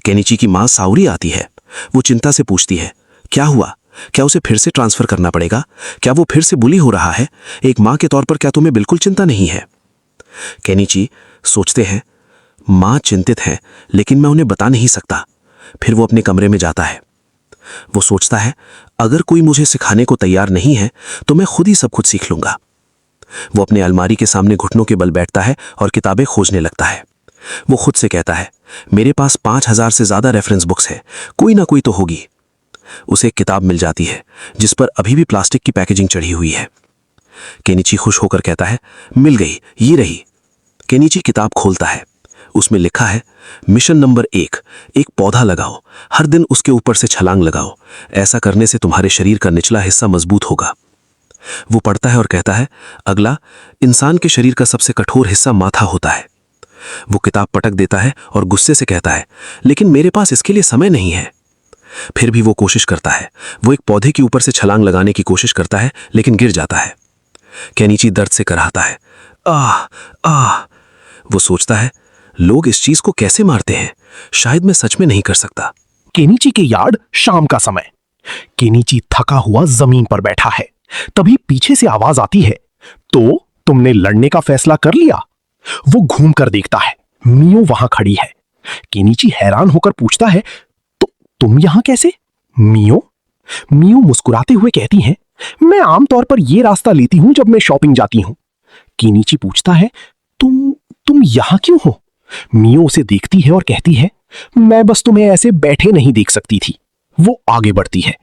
Speaker 2: केनिची की माँ साउरी आती है। वो चिंता से पूछती है, क्या हुआ? क्या उसे फिर से ट्रांसफर करना पड़ेगा? क्या वो फिर से बुली हो रहा है? एक माँ के तौर पर क्या तुम्हें बिल्कुल चिंता नहीं है? केनिची सोचते हैं, माँ चिंतित है, लेकिन मैं उन्हें बता नहीं सकता। फिर वो अपने कमरे में जाता है। वो सोचता है, अगर कोई मुझे सिखाने को तैयार नहीं है तो मैं खुद ही सब कुछ सीख लूंगा। वो अपने अलमारी के सामने घुटनों के बल बैठता है और किताबें खोजने लगता है। वो खुद से कहता है, मेरे पास 5000 से ज्यादा रेफरेंस बुक्स है, कोई ना कोई तो होगी। उसे एक किताब मिल जाती है जिस पर अभी भी प्लास्टिक की पैकेजिंग चढ़ी हुई है। केनिची खुश होकर कहता है, मिल गई, ये रही। केनिची किताब खोलता है। उसमें लिखा है, मिशन नंबर 1, एक पौधा लगाओ, हर दिन उसके ऊपर से छलांग लगाओ। ऐसा करने से तुम्हारे शरीर का निचला हिस्सा मजबूत होगा। वो पढ़ता है और कहता है, अगला, इंसान के शरीर का सबसे कठोर हिस्सा माथा होता है। वो किताब पटक देता है और गुस्से से कहता है, लेकिन मेरे पास इसके लिए समय नहीं है। फिर भी वो कोशिश करता है। वो एक पौधे के ऊपर से छलांग लगाने की कोशिश करता है, लेकिन गिर जाता है। केनिची दर्द से कराहता है, आह आह। वो सोचता है, लोग इस चीज को कैसे मारते हैं? शायद मैं सच में नहीं कर सकता।
Speaker 3: केनिची के यार्ड, शाम का समय। केनिची थका हुआ जमीन पर बैठा है। तभी पीछे से आवाज आती है, तो तुमने लड़ने का फैसला कर लिया? वो घूम कर देखता है, मियो वहां खड़ी है। केनिची हैरान होकर पूछता है, तो तुम यहां कैसे? मियो मुस्कुराते हुए कहती हैं, मैं आमतौर पर यह रास्ता लेती हूं जब मैं शॉपिंग जाती हूं। केनिची पूछता है, तुम यहां क्यों हो? मियो उसे देखती है और कहती है, मैं बस तुम्हें ऐसे बैठे नहीं देख सकती थी। वो आगे बढ़ती है।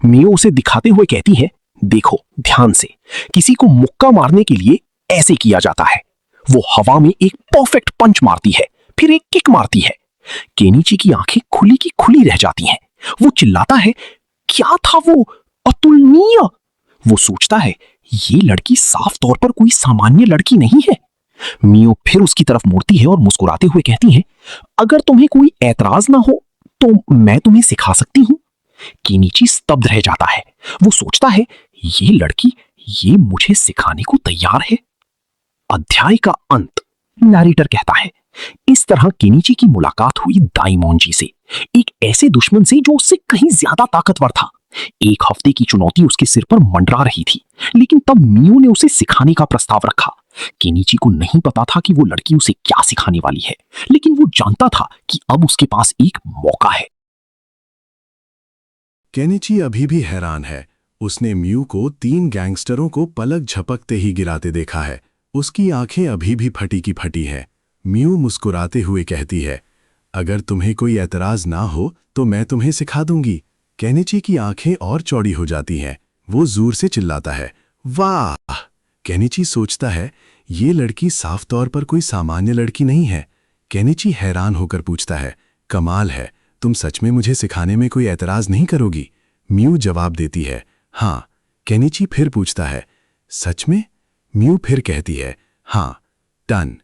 Speaker 3: मियो उसे दिखाते हुए कहती है, देखो ध्यान से, किसी को मुक्का मारने के लिए ऐसे किया जाता है। वो हवा में एक परफेक्ट पंच मारती है, फिर एक किक मारती है। केनिची की आंखें खुली की खुली रह जाती हैं। वो चिल्लाता है, क्या था वो? अतुलनीय! वो सोचता है, ये लड़की साफ तौर पर कोई सामान्य लड़की नहीं है। मियो फिर उसकी तरफ मुड़ती है और मुस्कुराते हुए कहती है, अगर तुम्हें कोई ऐतराज ना हो तो मैं तुम्हें सिखा सकती हूं। केनिची स्तब्ध रह जाता है। वो सोचता है, ये लड़की ये मुझे सिखाने को तैयार है। अध्याय का अंत। नैरेटर कहता है, इस तरह केनिची की मुलाकात हुई दाइमोंजी से, एक ऐसे दुश्मन से जो उससे कहीं ज्यादा ताकतवर था। एक हफ्ते की चुनौती उसके सिर पर मंडरा रही थी, लेकिन तब मियो ने उसे सिखाने का प्रस्ताव रखा। केनिची को नहीं पता था कि वो लड़की उसे क्या सिखाने वाली है, लेकिन वो जानता था कि अब उसके पास एक मौका है।
Speaker 2: केनिची अभी भी हैरान है। उसने म्यू को 3 गैंगस्टरों को पलक झपकते ही गिराते देखा है। उसकी आंखें अभी भी फटी की फटी है। म्यू मुस्कुराते हुए कहती है, अगर तुम्हें कोई एतराज ना हो तो मैं तुम्हें सिखा दूंगी। केनिची की आंखें और चौड़ी हो जाती हैं। वो जोर से चिल्लाता है, वाह! केनिची सोचता है, ये लड़की साफ तौर पर कोई सामान्य लड़की नहीं है। केनिची हैरान होकर पूछता है, कमाल है, तुम सच में मुझे सिखाने में कोई एतराज नहीं करोगी? म्यू जवाब देती है, हाँ। केनिची फिर पूछता है, सच में? म्यू फिर कहती है, हाँ। डन।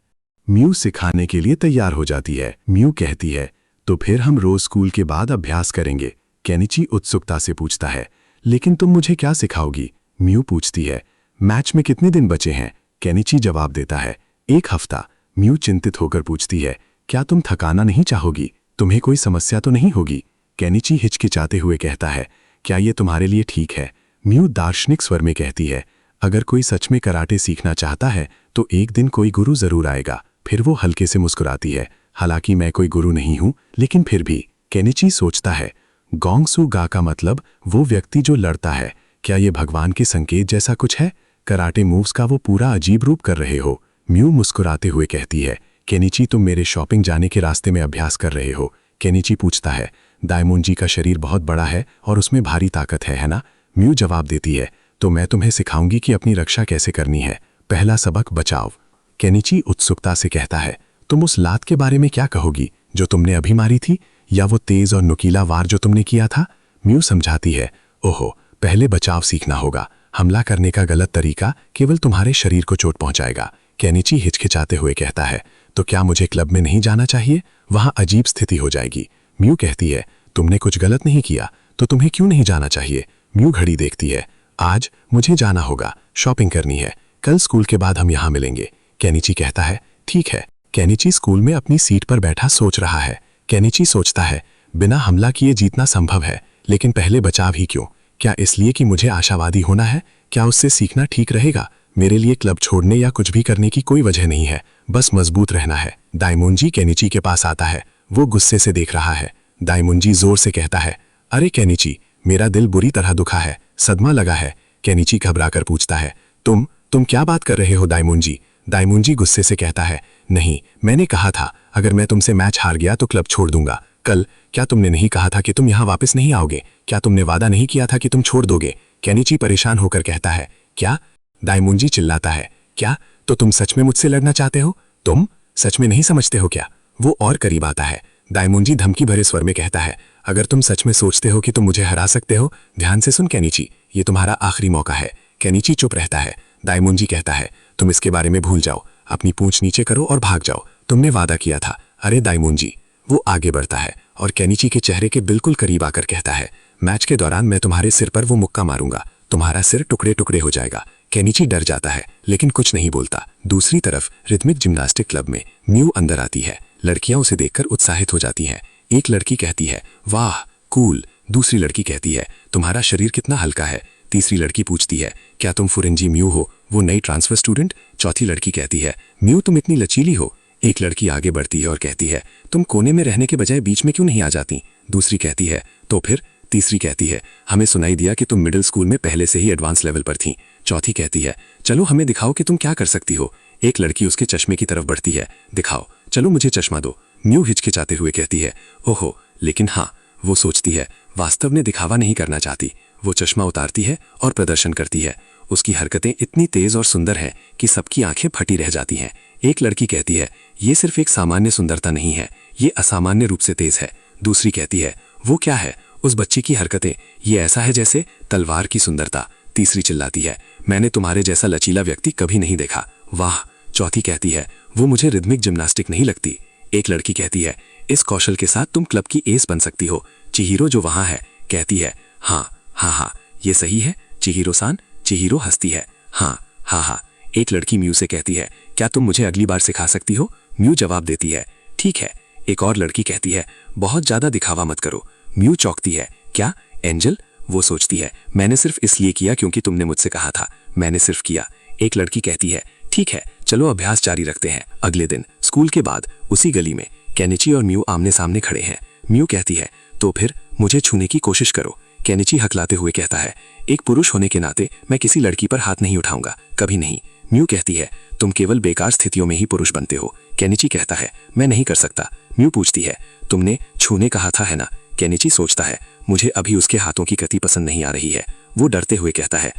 Speaker 2: म्यू सिखाने के लिए तैयार हो जाती है। म्यू कहती है, तो फिर हम रोज स्कूल के बाद अभ्यास करेंगे। केनिची उत्सुकता से पूछता है, लेकिन तुम मुझे क्या सिखाओगी? म्यू पूछती है, मैच में कितने दिन बचे हैं? केनिची जवाब देता है, 1 हफ्ता। म्यू चिंतित होकर पूछती है, क्या तुम थकाना नहीं चाहोगी? तुम्हें कोई समस्या तो नहीं होगी? केनिची हिचकिचाते हुए कहता है, क्या ये तुम्हारे लिए ठीक है? म्यू दार्शनिक स्वर में कहती है, अगर कोई सच में कराटे सीखना चाहता है तो एक दिन कोई गुरु जरूर आएगा। फिर वो हल्के से मुस्कुराती है, हालांकि मैं कोई गुरु नहीं हूं, लेकिन फिर भी। केनिची सोचता है, गोंगसू गा का मतलब वो व्यक्ति जो लड़ता है। क्या ये भगवान के संकेत जैसा कुछ है? कराटे मूव्स का वो पूरा अजीब रूप कर रहे हो। म्यू मुस्कुराते हुए कहती है, केनिची तुम मेरे शॉपिंग जाने के रास्ते में अभ्यास कर रहे हो? केनिची पूछता है, दाइमोंजी का शरीर बहुत बड़ा है और उसमें भारी ताकत है ना? म्यू जवाब देती है, तो मैं तुम्हें सिखाऊंगी कि अपनी रक्षा कैसे करनी है। पहला सबक बचाव। केनिची उत्सुकता से कहता है, तुम उस लात के बारे में क्या कहोगी जो तुमने अभी मारी थी, या वो तेज और नुकीला वार जो तुमने किया था? म्यू समझाती है, ओहो, पहले बचाव सीखना होगा। हमला करने का गलत तरीका केवल तुम्हारे शरीर को चोट पहुंचाएगा। केनिची हिचकिचाते हुए कहता है, तो क्या मुझे क्लब में नहीं जाना चाहिए? वहां अजीब स्थिति हो जाएगी। म्यू कहती है, तुमने कुछ गलत नहीं किया तो तुम्हें क्यों नहीं जाना चाहिए? म्यू घड़ी देखती है, आज मुझे जाना होगा, शॉपिंग करनी है, कल स्कूल के बाद हम यहाँ मिलेंगे। केनिची कहता है, ठीक है। केनिची स्कूल में अपनी सीट पर बैठा सोच रहा है। केनिची सोचता है, बिना हमला किए जीतना संभव है, लेकिन पहले बचाव ही क्यों? क्या इसलिए कि मुझे आशावादी होना है? क्या उससे सीखना ठीक रहेगा? मेरे लिए क्लब छोड़ने या कुछ भी करने की कोई वजह नहीं है, बस मजबूत रहना है। दाइमोंजी केनिची के पास आता है। वो गुस्से से देख रहा है। दाइमोंजी जोर से कहता है, अरे केनिची, मेरा दिल बुरी तरह दुखा है, सदमा लगा है। केनिची घबराकर पूछता है, तुम क्या बात कर रहे हो दाइमोंजी? दाइमोंजी गुस्से से कहता है, नहीं, मैंने कहा था अगर मैं तुमसे मैच हार गया तो क्लब छोड़ दूंगा। कल क्या तुमने नहीं कहा था कि तुम यहाँ वापस नहीं आओगे? क्या तुमने वादा नहीं किया था कि तुम छोड़ दोगे? केनिची परेशान होकर कहता है, क्या? दाइमोंजी चिल्लाता है, क्या? तो तुम सच में मुझसे लड़ना चाहते हो? तुम सच में नहीं समझते हो क्या? वो और करीब आता है। दाइमोंजी धमकी भरे स्वर में कहता है, अगर तुम सच में सोचते हो कि तुम मुझे हरा सकते हो, ध्यान से सुन केनिची, ये तुम्हारा आखिरी मौका है। केनिची चुप रहता है। दाइमोंजी कहता है, तुम इसके बारे में भूल जाओ, अपनी पूंछ नीचे करो और भाग जाओ, तुमने वादा किया था। अरे दाइमोंजी। वो आगे बढ़ता है और केनिची के चेहरे के बिल्कुल करीब आकर कहता है, मैच के दौरान मैं तुम्हारे सिर पर वो मुक्का मारूंगा, तुम्हारा सिर टुकड़े टुकड़े हो जाएगा। केनिची डर जाता है, लेकिन कुछ नहीं बोलता। दूसरी तरफ रिथमिक जिम्नास्टिक क्लब में म्यू अंदर आती है। लड़कियां उसे देखकर उत्साहित हो जाती हैं। एक लड़की कहती है, वाह कूल। दूसरी लड़की कहती है, तुम्हारा शरीर कितना हल्का है। तीसरी लड़की पूछती है, क्या तुम फुरेंजी म्यू हो, वो नई ट्रांसफर स्टूडेंट? चौथी लड़की कहती है, म्यू तुम इतनी लचीली हो। एक लड़की आगे बढ़ती है और कहती है, तुम कोने में रहने के बजाय बीच में क्यों नहीं आ जाती? दूसरी कहती है, तो फिर? तीसरी कहती है, हमें सुनाई दिया कि तुम मिडिल स्कूल में पहले से ही एडवांस लेवल पर थी। चौथी कहती है, चलो हमें दिखाओ कि तुम क्या कर सकती हो। एक लड़की उसके चश्मे की तरफ बढ़ती है, दिखाओ, चलो मुझे चश्मा दो। म्यू हिचकिचाते हुए कहती है, ओहो, लेकिन हाँ। वो सोचती है, वास्तव में दिखावा नहीं करना चाहती। वो चश्मा उतारती है और प्रदर्शन करती है। उसकी हरकतें इतनी तेज और सुंदर हैं कि सबकी आंखें फटी रह जाती हैं। एक लड़की कहती है, ये सिर्फ एक सामान्य सुंदरता नहीं है, ये असामान्य रूप से तेज है। दूसरी कहती है, वो क्या है? उस बच्ची की हरकतें, ये ऐसा है जैसे तलवार की सुंदरता। तीसरी चिल्लाती है, मैंने तुम्हारे जैसा लचीला व्यक्ति कभी नहीं देखा। वाह। चौथी कहती है, वो मुझे रिदमिक जिम्नास्टिक नहीं लगती। एक लड़की कहती है, इस कौशल के साथ तुम क्लब की एस बन सकती हो। चिहिरो जो वहां है
Speaker 4: कहती है, हाँ हाँ हाँ ये सही है चिहिरो-सान। चिहिरो हंसती है, हाँ हाँ हाँ। एक लड़की म्यू से कहती है, क्या तुम मुझे अगली बार सिखा सकती हो? म्यू जवाब देती है, ठीक है। एक और लड़की कहती है, बहुत ज्यादा दिखावा मत करो। म्यू चौंकती है, क्या एंजल? वो सोचती है, मैंने सिर्फ इसलिए किया क्योंकि तुमने मुझसे कहा था, मैंने सिर्फ किया। एक लड़की कहती है, ठीक है चलो अभ्यास जारी रखते हैं। अगले दिन स्कूल के बाद उसी गली में केनिची और म्यू आमने सामने खड़े हैं। म्यू कहती है, तो फिर मुझे छूने की कोशिश करो। केनिची हकलाते हुए कहता है, एक पुरुष होने के नाते मैं किसी लड़की पर हाथ नहीं उठाऊंगा, कभी नहीं। म्यू कहती है, तुम केवल बेकार स्थितियों में ही पुरुष बनते हो। केनिची कहता है, मैं नहीं कर सकता। म्यू पूछती है, तुमने छूने कहा था है ना? केनिची सोचता है, मुझे अभी उसके हाथों की गति पसंद नहीं आ रही है। वो डरते हुए कहता है,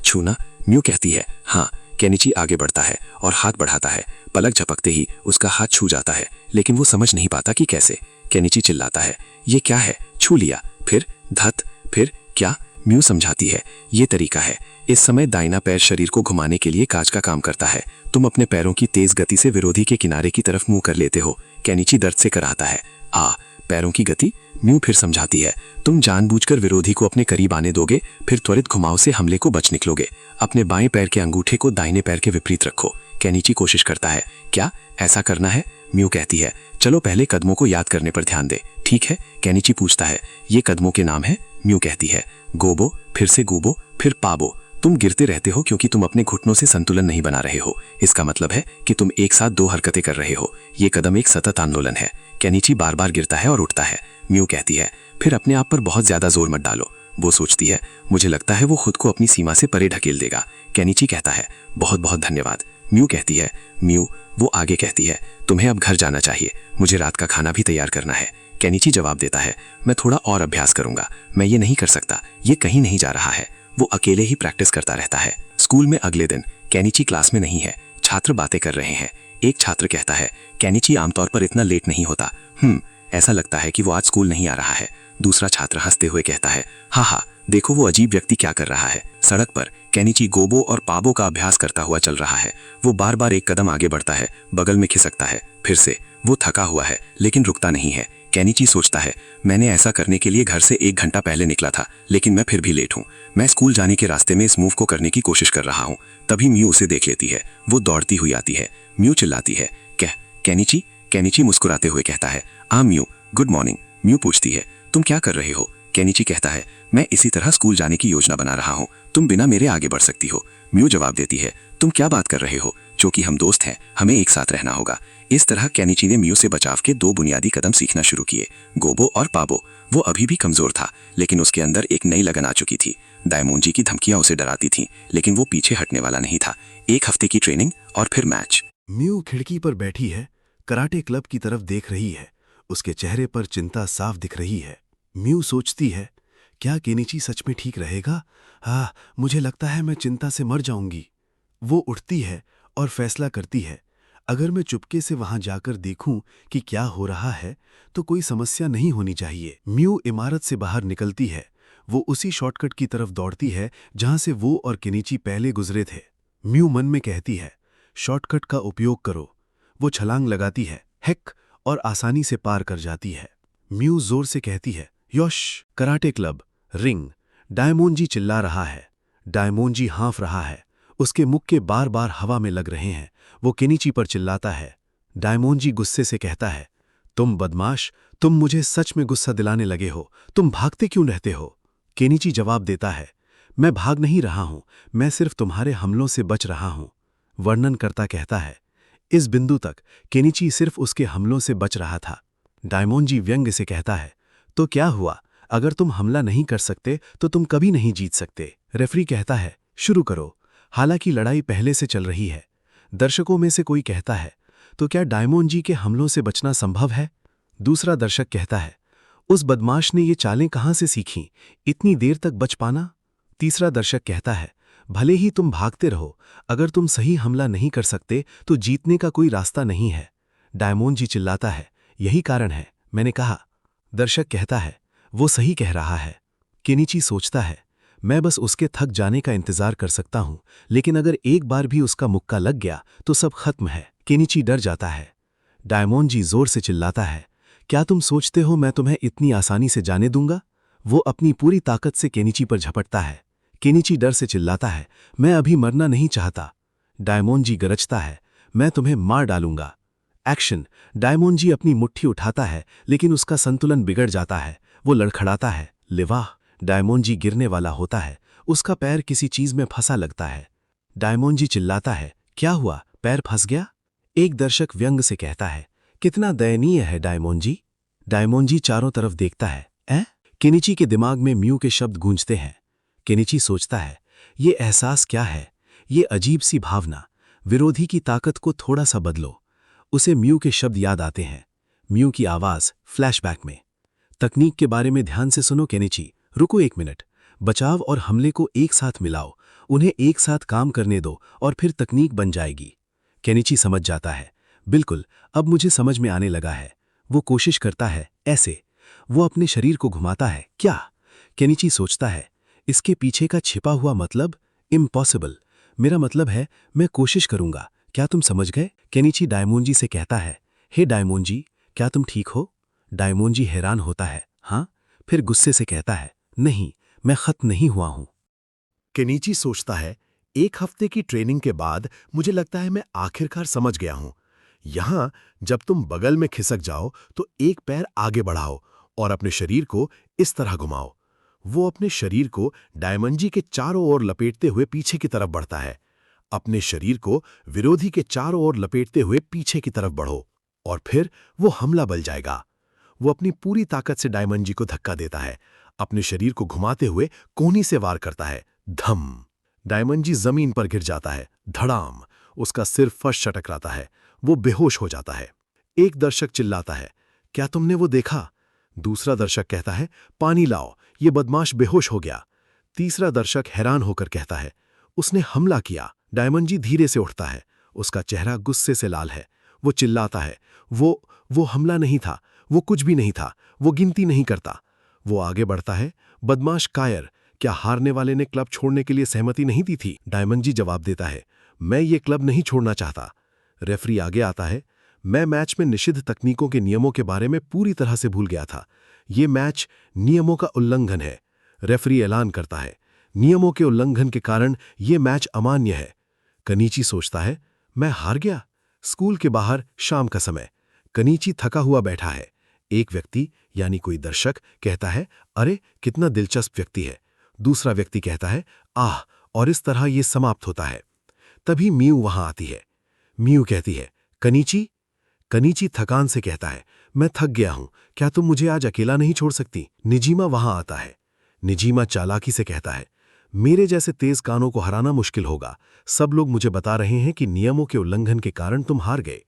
Speaker 4: छूना? म्यू कहती है, हाँ। केनिची आगे बढ़ता है और हाथ बढ़ाता है। पलक झपकते ही उसका हाथ छू जाता है, लेकिन वो समझ नहीं पाता कि कैसे। केनिची चिल्लाता है, ये क्या है? छू लिया, फिर धत, फिर क्या? म्यू समझाती है, ये तरीका है। इस समय दाहिना पैर शरीर को घुमाने के लिए काज का काम करता है। तुम अपने पैरों की तेज गति से विरोधी के किनारे की तरफ मुंह कर लेते हो। केनिची दर्द से कराता है, पैरों की गति? म्यू फिर समझाती है, तुम जानबूझकर विरोधी को अपने करीब आने दोगे, फिर त्वरित घुमाव से हमले को बच निकलोगे। अपने बाएं पैर के अंगूठे को दाहिने पैर के विपरीत रखो। केनिची कोशिश करता है, क्या ऐसा करना है? म्यू कहती है, चलो पहले कदमों को याद करने पर ध्यान दे, ठीक है? केनिची पूछता है, ये कदमों के नाम है? म्यू कहती है, गोबो, फिर से गूबो, फिर पाबो। तुम गिरते रहते हो क्योंकि तुम अपने घुटनों से संतुलन नहीं बना रहे हो। इसका मतलब है कि तुम एक साथ दो हरकतें कर रहे हो। ये कदम एक सतत आंदोलन है। केनिची बार बार गिरता है और उठता है। म्यू कहती है, फिर अपने आप पर बहुत ज्यादा जोर मत डालो। वो सोचती है, मुझे लगता है वो खुद को अपनी सीमा से परे ढकेल देगा। केनिची कहता है, बहुत बहुत धन्यवाद। म्यू कहती है, म्यू, वो आगे कहती है, तुम्हें अब घर जाना चाहिए, मुझे रात का खाना भी तैयार करना है। केनिची जवाब देता है, मैं थोड़ा और अभ्यास करूंगा, मैं ये नहीं कर सकता, ये कहीं नहीं जा रहा है। वो अकेले ही प्रैक्टिस करता रहता है। स्कूल में अगले दिन केनिची क्लास में नहीं है। छात्र बातें कर रहे हैं। एक छात्र कहता है, केनिची आमतौर पर इतना लेट नहीं होता। ऐसा लगता है कि वो आज स्कूल नहीं आ रहा है। दूसरा छात्र हंसते हुए कहता है, हाँ, देखो वो अजीब व्यक्ति क्या कर रहा है। सड़क पर केनिची गोबो और पाबो का अभ्यास करता हुआ चल रहा है। वो बार बार एक कदम आगे बढ़ता है, बगल में खिसकता है, फिर से। वो थका हुआ है लेकिन रुकता नहीं है। केनिची सोचता है, मैंने ऐसा करने के लिए घर से 1 घंटा पहले निकला था, लेकिन मैं फिर भी लेट हूँ। मैं स्कूल जाने के रास्ते में इस मूव को करने की कोशिश कर रहा हूँ। तभी म्यू उसे देख लेती है। वो दौड़ती हुई आती है। म्यू चिल्लाती है, क्या केनिची? केनिची मुस्कुराते हुए कहता है, म्यू, गुड मॉर्निंग। म्यू पूछती है, तुम क्या कर रहे हो? केनिची कहता है, मैं इसी तरह स्कूल जाने की योजना बना रहा हूँ, तुम बिना मेरे आगे बढ़ सकती हो। म्यू जवाब देती है, तुम क्या बात कर रहे हो? क्योंकि हम दोस्त हैं, हमें एक साथ रहना होगा। इस तरह केनिची ने म्यू से बचाव के 2 बुनियादी कदम सीखना शुरू किए, गोबो और पाबो। वो अभी भी कमजोर था, लेकिन उसके अंदर एक नई लगन आ चुकी थी। डायमोंजी की धमकियां उसे डराती थीं, लेकिन वो पीछे हटने वाला नहीं था। 1 हफ्ते की ट्रेनिंग और फिर मैच।
Speaker 2: म्यू खिड़की पर बैठी है, कराटे क्लब की तरफ देख रही है। उसके चेहरे पर चिंता साफ दिख रही है। म्यू सोचती है, क्या केनिची सच में ठीक रहेगा? मुझे लगता है मैं चिंता से मर जाऊंगी। वो उठती है और फैसला करती है, अगर मैं चुपके से वहां जाकर देखूं कि क्या हो रहा है तो कोई समस्या नहीं होनी चाहिए। म्यू इमारत से बाहर निकलती है। वो उसी शॉर्टकट की तरफ दौड़ती है जहां से वो और केनिची पहले गुजरे थे। म्यू मन में कहती है, शॉर्टकट का उपयोग करो। वो छलांग लगाती है, हेक, और आसानी से पार कर जाती है। म्यू जोर से कहती है, योश! Karate club, ring. डायमोंजी चिल्ला रहा है। डायमोंजी हाँफ रहा है। उसके मुक्के बार बार हवा में लग रहे हैं। वो केनिची पर चिल्लाता है। डायमोंजी गुस्से से कहता है, तुम बदमाश, तुम मुझे सच में गुस्सा दिलाने लगे हो, तुम भागते क्यों रहते हो? केनिची जवाब देता है, मैं भाग नहीं रहा हूं, मैं सिर्फ तुम्हारे हमलों से बच रहा हूं। वर्णनकर्ता कहता है, इस बिंदु तक केनिची सिर्फ उसके हमलों से बच रहा था। डायमोंजी व्यंग्य से कहता है, तो क्या हुआ? अगर तुम हमला नहीं कर सकते तो तुम कभी नहीं जीत सकते। रेफरी कहता है, शुरू करो। हालांकि लड़ाई पहले से चल रही है। दर्शकों में से कोई कहता है, तो क्या डायमोंजी के हमलों से बचना संभव है? दूसरा दर्शक कहता है, उस बदमाश ने ये चालें कहां से सीखीं, इतनी देर तक बच पाना? तीसरा दर्शक कहता है, भले ही तुम भागते रहो, अगर तुम सही हमला नहीं कर सकते तो जीतने का कोई रास्ता नहीं है। डायमोंजी चिल्लाता है, यही कारण है, मैंने कहा। दर्शक कहता है, वो सही कह रहा है। केनिची सोचता है, मैं बस उसके थक जाने का इंतजार कर सकता हूं, लेकिन अगर एक बार भी उसका मुक्का लग गया तो सब खत्म है। केनिची डर जाता है। डायमोंजी जोर से चिल्लाता है, क्या तुम सोचते हो मैं तुम्हें इतनी आसानी से जाने दूंगा? वो अपनी पूरी ताकत से केनिची पर झपटता है। केनिची डर से चिल्लाता है, मैं अभी मरना नहीं चाहता। डायमोंजी गरजता है, मैं तुम्हें मार डालूंगा। एक्शन। डायमोंजी अपनी मुट्ठी उठाता है, लेकिन उसका संतुलन बिगड़ जाता है। वो लड़खड़ाता है, लिवाह। डायमोंजी गिरने वाला होता है। उसका पैर किसी चीज में फंसा लगता है। डायमोंजी चिल्लाता है, क्या हुआ, पैर फंस गया? एक दर्शक व्यंग से कहता है, कितना दयनीय है डायमोंजी। डायमोंजी चारों तरफ देखता है। केनिची के दिमाग में म्यू के शब्द गूंजते हैं। केनिची सोचता है, ये एहसास क्या है, ये अजीब सी भावना। विरोधी की ताकत को थोड़ा सा बदलो। उसे म्यू के शब्द याद आते हैं। म्यू की आवाज फ्लैशबैक में। तकनीक के बारे में ध्यान से सुनो केनिची, रुको 1 मिनट। बचाव और हमले को एक साथ मिलाओ, उन्हें एक साथ काम करने दो और फिर तकनीक बन जाएगी। केनिची समझ जाता है, बिल्कुल, अब मुझे समझ में आने लगा है। वो कोशिश करता है, ऐसे। वो अपने शरीर को घुमाता है। क्या? केनिची सोचता है, इसके पीछे का छिपा हुआ मतलब? इम्पॉसिबल। मेरा मतलब है, मैं कोशिश करूंगा। क्या तुम समझ गए? केनिची डायमोंजी से कहता है, हे डायमोंजी, क्या तुम ठीक हो? डायमोंजी हैरान होता है, हाँ। फिर गुस्से से कहता है, नहीं, मैं खत्म नहीं हुआ हूं।
Speaker 5: केनिची सोचता है, 1 हफ्ते की ट्रेनिंग के बाद मुझे लगता है मैं आखिरकार समझ गया हूं। यहां जब तुम बगल में खिसक जाओ तो एक पैर आगे बढ़ाओ और अपने शरीर को इस तरह घुमाओ। वो अपने शरीर को डायमंजी के चारों ओर लपेटते हुए पीछे की तरफ बढ़ता है। अपने शरीर को विरोधी के चारों ओर लपेटते हुए पीछे की तरफ बढ़ो और फिर वो हमला बल जाएगा। वो अपनी पूरी ताकत से डायमंजी को धक्का देता है, अपने शरीर को घुमाते हुए कोहनी से वार करता है। धम। डायमंजी जमीन पर गिर जाता है। धड़ाम। उसका सिर फर्श टकराता है। वो बेहोश हो जाता है। एक दर्शक चिल्लाता है, क्या तुमने वो देखा? दूसरा दर्शक कहता है, पानी लाओ, ये बदमाश बेहोश हो गया। तीसरा दर्शक हैरान होकर कहता है, उसने हमला किया। डायमंजी धीरे से उठता है। उसका चेहरा गुस्से से लाल है। वो चिल्लाता है, वो हमला नहीं था, वो कुछ भी नहीं था, वो गिनती नहीं करता। वो आगे बढ़ता है, बदमाश कायर, क्या हारने वाले ने क्लब छोड़ने के लिए सहमति नहीं दी थी? डायमंजी जवाब देता है, मैं ये क्लब नहीं छोड़ना चाहता। रेफरी आगे आता है, मैं मैच में निषिद्ध तकनीकों के नियमों के बारे में पूरी तरह से भूल गया था। ये मैच नियमों का उल्लंघन है। रेफरी ऐलान करता है, नियमों के उल्लंघन के कारण ये मैच अमान्य है। कनीची सोचता है, मैं हार गया। स्कूल के बाहर शाम का समय। कनीची थका हुआ बैठा है। एक व्यक्ति यानी कोई दर्शक कहता है, अरे कितना दिलचस्प व्यक्ति है। दूसरा व्यक्ति कहता है, आह, और इस तरह ये समाप्त होता है। तभी म्यू वहां आती है। म्यू कहती है, कनीची। कनीची थकान से कहता है, मैं थक गया हूं, क्या तुम मुझे आज अकेला नहीं छोड़ सकती? निजीमा वहां आता है। निजीमा चालाकी से कहता है, मेरे जैसे तेज कानों को हराना मुश्किल होगा। सब लोग मुझे बता रहे हैं कि नियमों के उल्लंघन के कारण तुम हार गए।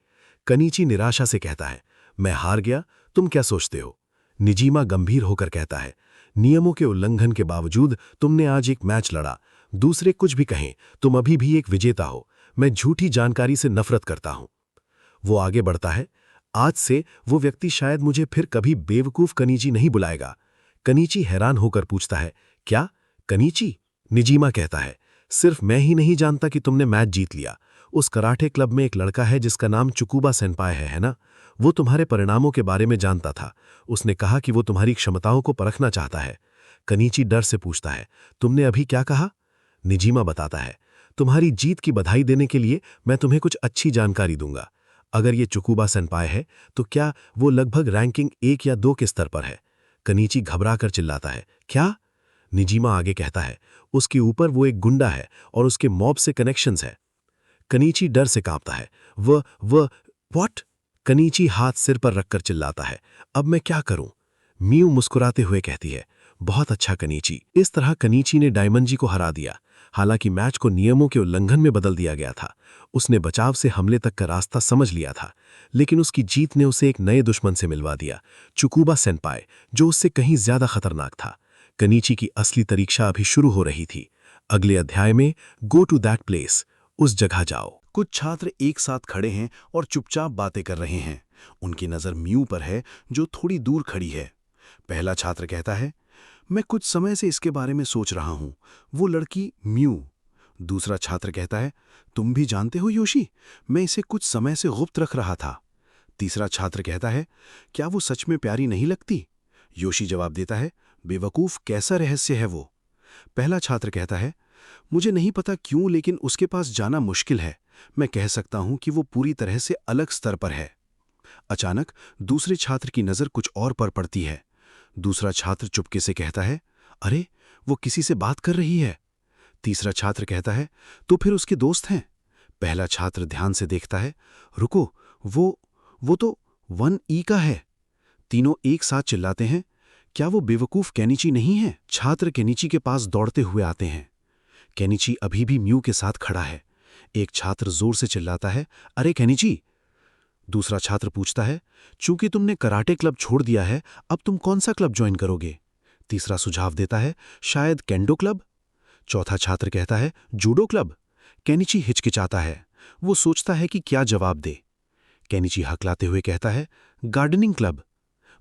Speaker 5: कनीची निराशा से कहता है, मैं हार गया, तुम क्या सोचते हो? निजीमा गंभीर होकर कहता है, नियमों के उल्लंघन के बावजूद तुमने आज एक मैच लड़ा। दूसरे कुछ भी कहें, तुम अभी भी एक विजेता हो। मैं झूठी जानकारी से नफरत करता हूं। वो आगे बढ़ता है, आज से वो व्यक्ति शायद मुझे फिर कभी बेवकूफ कनीची नहीं बुलाएगा। कनीची हैरान होकर पूछता है, क्या? कनीची? निजीमा कहता है, सिर्फ मैं ही नहीं जानता कि तुमने मैच जीत लिया। उस कराटे क्लब में एक लड़का है जिसका नाम चुकुबा सेनपाई है ना? वो तुम्हारे परिणामों के बारे में जानता था। उसने कहा कि वो तुम्हारी क्षमताओं को परखना चाहता है। कनीची डर से पूछता है, तुमने अभी क्या कहा? निजीमा बताता है, तुम्हारी जीत की बधाई देने के लिए मैं तुम्हें कुछ अच्छी जानकारी दूंगा। अगर ये चुकुबा सेनपाई है तो क्या वो लगभग रैंकिंग 1 या 2 के स्तर पर है? कनीची घबरा कर चिल्लाता है, क्या? निजीमा आगे कहता है, उसके ऊपर वो एक गुंडा है और उसके मॉब से कनेक्शंस है। कनीची डर से कांपता है। व्हाट? कनीची हाथ सिर पर रखकर चिल्लाता है, अब मैं क्या करूं? म्यू मुस्कुराते हुए कहती है, बहुत अच्छा कनीची। इस तरह कनीची ने डायमंजी को हरा दिया। हालांकि मैच को नियमों के उल्लंघन में बदल दिया गया था। उसने बचाव से हमले तक का रास्ता समझ लिया था, लेकिन उसकी जीत ने उसे एक नए दुश्मन से मिलवा दिया, चुकुबा सेनपाई, जो उससे कहीं ज्यादा खतरनाक था। कनीची की असली परीक्षा अभी शुरू हो रही थी। अगले अध्याय में गो टू दैट प्लेस, उस जगह जाओ।
Speaker 2: कुछ छात्र एक साथ खड़े हैं और चुपचाप बातें कर रहे हैं। उनकी नजर म्यू पर है, जो थोड़ी दूर खड़ी है। पहला छात्र कहता है, मैं कुछ समय से इसके बारे में सोच रहा हूं, वो लड़की म्यू। दूसरा छात्र कहता है, तुम भी जानते हो योशी, मैं इसे कुछ समय से गुप्त रख रहा था। तीसरा छात्र कहता है, क्या वो सच में प्यारी नहीं लगती? योशी जवाब देता है, बेवकूफ कैसा रहस्य है वो? पहला छात्र कहता है, मुझे नहीं पता क्यों, लेकिन उसके पास जाना मुश्किल है। मैं कह सकता हूं कि वो पूरी तरह से अलग स्तर पर है। अचानक दूसरे छात्र की नजर कुछ और पर पड़ती है। दूसरा छात्र चुपके से कहता है, अरे वो किसी से बात कर रही है। तीसरा छात्र कहता है, तो फिर उसके दोस्त हैं। पहला छात्र ध्यान से देखता है, रुको, वो तो 1E का है। तीनों एक साथ चिल्लाते हैं, क्या वो बेवकूफ केनिची नहीं है? छात्र केनिची के पास दौड़ते हुए आते हैं। केनिची अभी भी म्यू के साथ खड़ा है। एक छात्र जोर से चिल्लाता है, अरे केनिची! दूसरा छात्र पूछता है, चूंकि तुमने कराटे क्लब छोड़ दिया है, अब तुम कौन सा क्लब ज्वाइन करोगे? तीसरा सुझाव देता है, शायद केंडो क्लब। चौथा छात्र कहता है, जूडो क्लब। केनिची हिचकिचाता है। वो सोचता है कि क्या जवाब दे। केनिची हकलाते हुए कहता है, गार्डनिंग क्लब।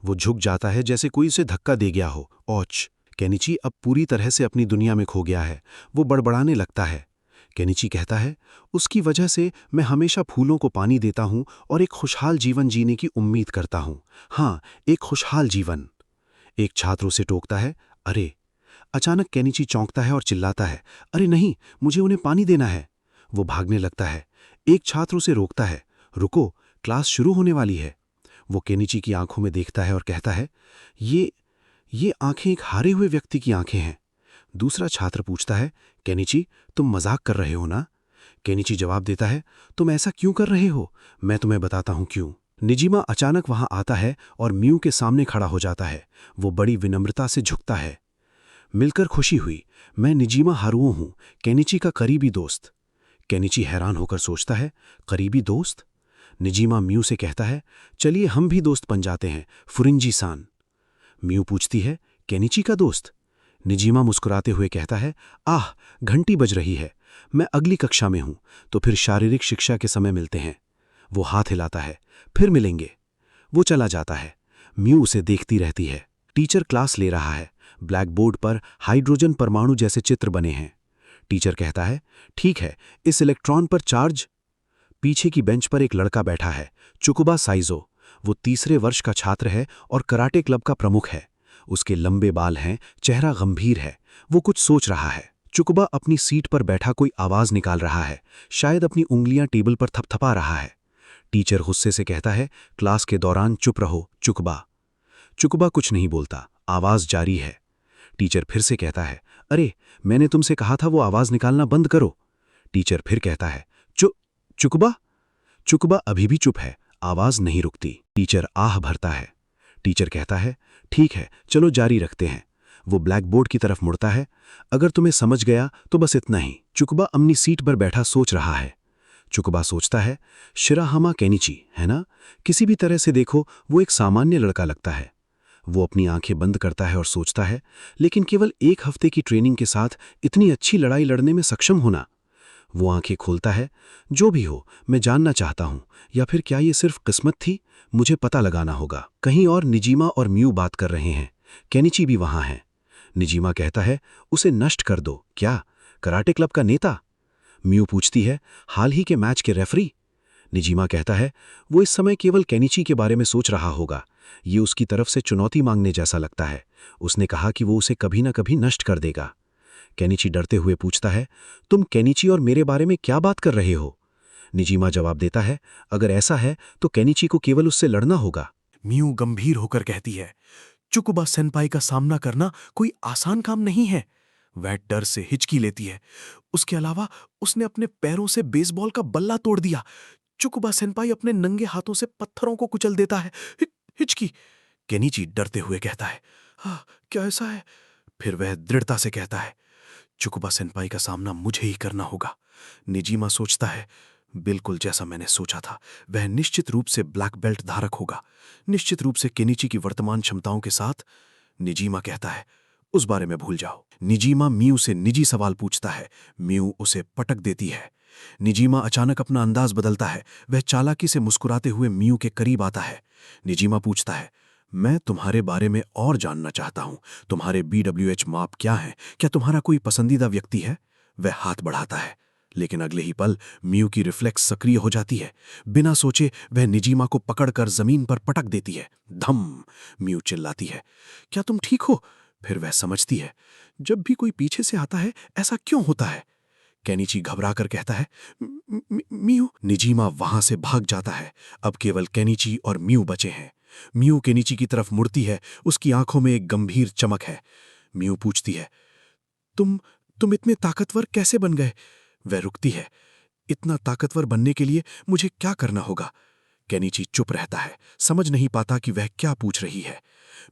Speaker 2: वो झुक जाता है जैसे कोई उसे धक्का दे गया हो। औच! केनिची अब पूरी तरह से अपनी दुनिया में खो गया है। वो बड़बड़ाने लगता है। केनिची कहता है, उसकी वजह से मैं हमेशा फूलों को पानी देता हूं और एक खुशहाल जीवन जीने की उम्मीद करता हूं। हाँ, एक खुशहाल जीवन। एक छात्र उसे टोकता है, अरे! अचानक केनिची चौंकता है और चिल्लाता है, अरे नहीं, मुझे उन्हें पानी देना है। वो भागने लगता है। एक छात्र उसे रोकता है, रुको, क्लास शुरू होने वाली है। वो केनिची की आंखों में देखता है और कहता है, ये आंखें एक हारे हुए व्यक्ति की आंखें हैं। दूसरा छात्र पूछता है, केनिची, तुम मजाक कर रहे हो ना? केनिची जवाब देता है, तुम ऐसा क्यों कर रहे हो? मैं तुम्हें बताता हूं क्यों। निजिमा अचानक वहां आता है और म्यू के सामने खड़ा हो जाता है। वो बड़ी विनम्रता से झुकता है। मिलकर खुशी हुई। मैं निजिमा हारुओ हूं, केनिची का करीबी दोस्त। केनिची हैरान होकर सोचता है, करीबी दोस्त? निजिमा म्यू से कहता है, चलिए हम भी दोस्त बन जाते हैं, फुरिंजी सान। म्यू पूछती है, केनिची का दोस्त? निजिमा मुस्कुराते हुए कहता है, आह, घंटी बज रही है, मैं अगली कक्षा में हूं, तो फिर शारीरिक शिक्षा के समय मिलते हैं। वो हाथ हिलाता है, फिर मिलेंगे। वो चला जाता है। म्यू उसे देखती रहती है। टीचर क्लास ले रहा है। ब्लैक बोर्ड पर हाइड्रोजन परमाणु जैसे चित्र बने हैं। टीचर कहता है, ठीक है, इस इलेक्ट्रॉन पर चार्ज। पीछे की बेंच पर एक लड़का बैठा है, चुकुबा साइजो। वो तीसरे वर्ष का छात्र है और कराटे क्लब का प्रमुख है। उसके लंबे बाल हैं, चेहरा गंभीर है। वो कुछ सोच रहा है। चुकुबा अपनी सीट पर बैठा कोई आवाज निकाल रहा है, शायद अपनी उंगलियां टेबल पर थपथपा रहा है। टीचर गुस्से से कहता है, क्लास के दौरान चुप रहो, चुकुबा। चुकुबा कुछ नहीं बोलता, आवाज जारी है। टीचर फिर से कहता है, अरे, मैंने तुमसे कहा था वो आवाज निकालना बंद करो। टीचर फिर कहता है, चुकुबा। चुकुबा अभी भी चुप है, आवाज नहीं रुकती। टीचर आह भरता है। टीचर कहता है, ठीक है, चलो जारी रखते हैं। वो ब्लैक बोर्ड की तरफ मुड़ता है, अगर तुम्हें समझ गया तो बस इतना ही। चुकुबा अपनी सीट पर बैठा सोच रहा है। चुकुबा सोचता है, शिराहामा केनिची, है ना? किसी भी तरह से देखो, वो एक सामान्य लड़का लगता है। वो अपनी आंखें बंद करता है और सोचता है, लेकिन केवल एक हफ्ते की ट्रेनिंग के साथ इतनी अच्छी लड़ाई लड़ने में सक्षम होना। वो आंखें खोलता है, जो भी हो, मैं जानना चाहता हूं, या फिर क्या ये सिर्फ किस्मत थी? मुझे पता लगाना होगा। कहीं और निजिमा और म्यू बात कर रहे हैं। केनिची भी वहां है। निजिमा कहता है, उसे नष्ट कर दो। क्या? कराटे क्लब का नेता? म्यू पूछती है, हाल ही के मैच के रेफरी? निजिमा कहता है, वो इस समय केवल केनिची के बारे में सोच रहा होगा। ये उसकी तरफ से चुनौती मांगने जैसा लगता है। उसने कहा कि वो उसे कभी ना कभी नष्ट कर देगा। केनिची डरते हुए पूछता है, तुम केनिची और मेरे बारे में क्या बात कर रहे हो? निजिमा जवाब देता है, अगर ऐसा है तो केनिची को केवल उससे लड़ना होगा।
Speaker 3: म्यू गंभीर होकर कहती है, चुकुबा सेनपाई का सामना करना कोई आसान काम नहीं है। वह डर से हिचकी लेती है। उसके अलावा उसने अपने पैरों से बेसबॉल का बल्ला तोड़ दिया। चुकुबा सेनपाई अपने नंगे हाथों से पत्थरों को कुचल देता है। हिचकी। केनिची डरते हुए कहता है, क्या ऐसा है? फिर वह दृढ़ता से कहता है, चुकुबा सेनपाई का सामना मुझे ही करना होगा। निजिमा सोचता है, बिल्कुल जैसा मैंने सोचा था, वह निश्चित रूप से ब्लैक बेल्ट धारक होगा, निश्चित रूप से केनिची की वर्तमान क्षमताओं के साथ। निजिमा कहता है, उस बारे में भूल जाओ। निजिमा म्यू से निजी सवाल पूछता है। म्यू उसे पटक देती है। निजिमा अचानक अपना अंदाज बदलता है। वह चालाकी से मुस्कुराते हुए म्यू के करीब आता है। निजिमा पूछता है, मैं तुम्हारे बारे में और जानना चाहता हूं। तुम्हारे BWH माप क्या हैं? क्या तुम्हारा कोई पसंदीदा व्यक्ति है? वह हाथ बढ़ाता है, लेकिन अगले ही पल म्यू की रिफ्लेक्स सक्रिय हो जाती है। बिना सोचे वह निजिमा को पकड़कर जमीन पर पटक देती है। धम! म्यू चिल्लाती है, क्या तुम ठीक हो?
Speaker 2: फिर वह समझती है, जब भी कोई पीछे से आता है ऐसा क्यों होता है। केनिची घबरा कर कहता है, म्यू। निजीमा वहां से भाग जाता है। अब केवल केनिची और म्यू बचे हैं। म्यू केनिची की तरफ मुड़ती है, उसकी आंखों में एक गंभीर चमक है। म्यू पूछती है, तुम इतने ताकतवर कैसे बन गए? वह रुकती है। इतना ताकतवर बनने के लिए मुझे क्या करना होगा? केनिची चुप रहता है, समझ नहीं पाता कि वह क्या पूछ रही है।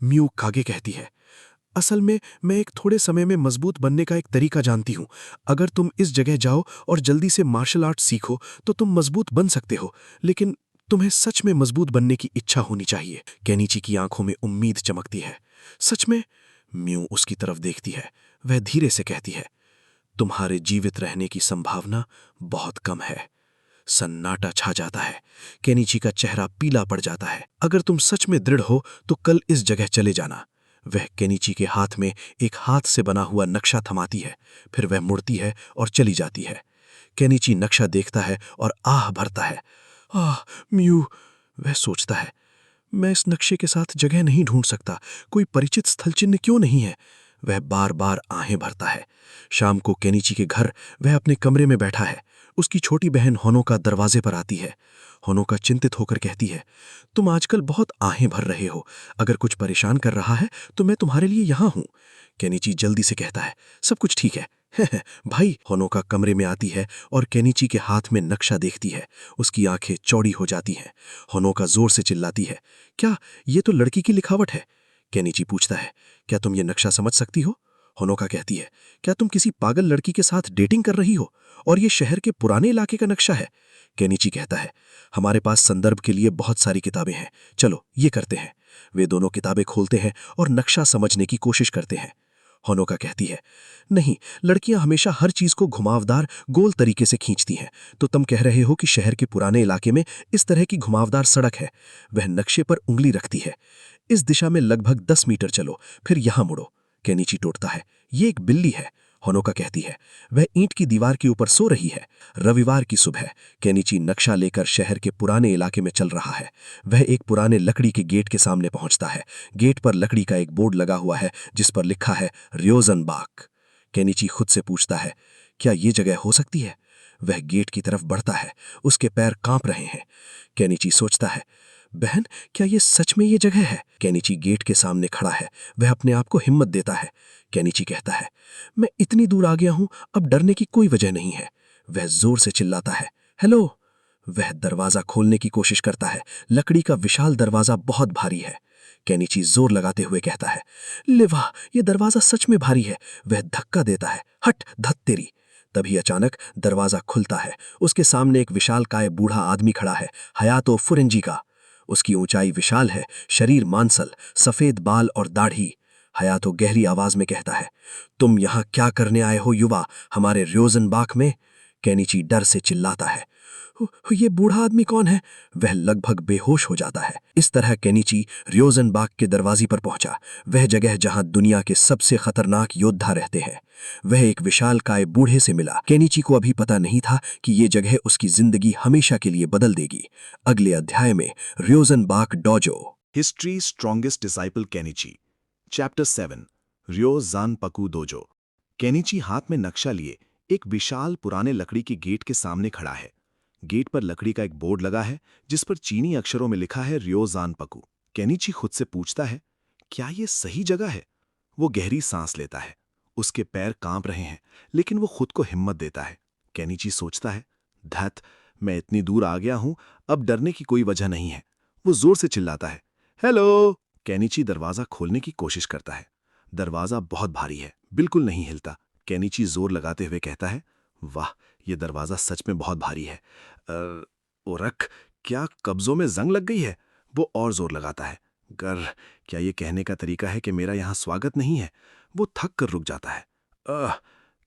Speaker 2: म्यू कागे कहती है, असल में मैं एक थोड़े समय में मजबूत बनने का एक तरीका जानती हूं। अगर तुम इस जगह जाओ और जल्दी से मार्शल आर्ट सीखो तो तुम मजबूत बन सकते हो, लेकिन तुम्हें सच में मजबूत बनने की इच्छा होनी चाहिए। केनिची की आंखों में उम्मीद चमकती है। सच में? म्यू उसकी तरफ देखती है। वह धीरे से कहती है, तुम्हारे जीवित रहने की संभावना बहुत कम है। सन्नाटा छा जाता है। केनिची का चेहरा पीला पड़ जाता है। अगर तुम सच में दृढ़ हो तो कल इस जगह चले जाना। वह केनिची के हाथ में एक हाथ से बना हुआ नक्शा थमाती है। फिर वह मुड़ती है और चली जाती है। केनिची नक्शा देखता है और आह भरता है। आह म्यू, वह सोचता है, मैं इस नक्शे के साथ जगह नहीं ढूंढ सकता। कोई परिचित स्थल चिन्ह क्यों नहीं है? वह बार बार आहें भरता है। शाम को केनिची के घर वह अपने कमरे में बैठा है। उसकी छोटी बहन होनोका दरवाजे पर आती है। होनोका चिंतित होकर कहती है, तुम आजकल बहुत आहें भर रहे हो। अगर कुछ परेशान कर रहा है तो मैं तुम्हारे लिए यहां हूं। केनिची जल्दी से कहता है, सब कुछ ठीक है। भाई। होनोका कमरे में आती है और केनिची के हाथ में नक्शा देखती है। उसकी आंखें चौड़ी हो जाती हैं। होनोका जोर से चिल्लाती है, क्या ये तो लड़की की लिखावट है? केनिची पूछता है, क्या तुम ये नक्शा समझ सकती हो? होनोका कहती है, क्या तुम किसी पागल लड़की के साथ डेटिंग कर रही हो? और ये शहर के पुराने इलाके का नक्शा है। केनिची कहता है, हमारे पास संदर्भ के लिए बहुत सारी किताबें हैं, चलो ये करते हैं। वे दोनों किताबें खोलते हैं और नक्शा समझने की कोशिश करते हैं। होनोका कहती है, नहीं, लड़कियां हमेशा हर चीज को घुमावदार गोल तरीके से खींचती हैं। तो तुम कह रहे हो कि शहर के पुराने इलाके में इस तरह की घुमावदार सड़क है। वह नक्शे पर उंगली रखती है। इस दिशा में लगभग 10 मीटर चलो, फिर यहां मुड़ो। केनिची टोकता है, ये एक बिल्ली है। होनोका कहती है, वह ईंट की दीवार के ऊपर सो रही है। रविवार की सुबह केनिची नक्शा लेकर शहर के पुराने इलाके में चल रहा है। वह एक पुराने लकड़ी के गेट के सामने पहुंचता है। गेट पर लकड़ी का एक बोर्ड लगा हुआ है जिस पर लिखा है रियोजनबाग। केनिची खुद से पूछता है, क्या ये जगह हो सकती है? वह गेट की तरफ बढ़ता है। उसके पैर कांप रहे हैं। केनिची सोचता है, बहन, क्या ये सच में ये जगह है? केनिची गेट के सामने खड़ा है। वह अपने आप को हिम्मत देता है। केनिची कहता है, मैं इतनी दूर आ गया हूं, अब डरने की कोई वजह नहीं है। वह जोर से चिल्लाता है, हेलो। वह दरवाजा खोलने की कोशिश करता है। लकड़ी का विशाल दरवाजा बहुत भारी है। केनिची जोर लगाते हुए कहता है, लिवा, ये दरवाजा सच में भारी है। वह धक्का देता है, हट, धत तेरी। तभी अचानक दरवाजा खुलता है। उसके सामने एक विशालकाय बूढ़ा आदमी खड़ा है, हयातो फुरेंजी का। उसकी ऊंचाई विशाल है, शरीर मांसल, सफेद बाल और दाढ़ी। हयातो गहरी आवाज में कहता है, तुम यहां क्या करने आए हो युवा, हमारे रियोजनबाग में? केनिची डर से चिल्लाता है, ये बूढ़ा आदमी कौन है? वह लगभग बेहोश हो जाता है। इस तरह केनिची रियोजनबाग के दरवाजे पर पहुंचा, वह जगह जहां दुनिया के सबसे खतरनाक योद्धा रहते हैं। वह एक विशालकाय बूढ़े से मिला। केनिची को अभी पता नहीं था कि ये जगह उसकी जिंदगी हमेशा के लिए बदल देगी। अगले अध्याय में रियोजनबाग dojo.
Speaker 5: History strongest disciple Kenichi. Chapter 7 Ryozanpaku dojo. Kenichi हाथ में नक्शा लिए एक विशाल पुराने लकड़ी की गेट के सामने खड़ा है। गेट पर लकड़ी का एक बोर्ड लगा है जिस पर चीनी अक्षरों में लिखा है रियोजानपकू। केनिची खुद से पूछता है, क्या यह सही जगह है? वो गहरी सांस लेता है। उसके पैर कांप रहे हैं, लेकिन वो खुद को हिम्मत देता है। केनिची सोचता है, धत, मैं इतनी दूर आ गया हूं, अब डरने की कोई वजह नहीं है। वो जोर से चिल्लाता है, हेलो। केनिची दरवाजा खोलने की कोशिश करता है। दरवाजा बहुत भारी है, बिल्कुल नहीं हिलता। केनिची जोर लगाते हुए कहता है, वाह, ये दरवाजा सच में बहुत भारी है। ओरख, क्या कब्जों में जंग लग गई है? वो और जोर लगाता है। गर, क्या ये कहने का तरीका है कि मेरा यहां स्वागत नहीं है? वो थक कर रुक जाता है।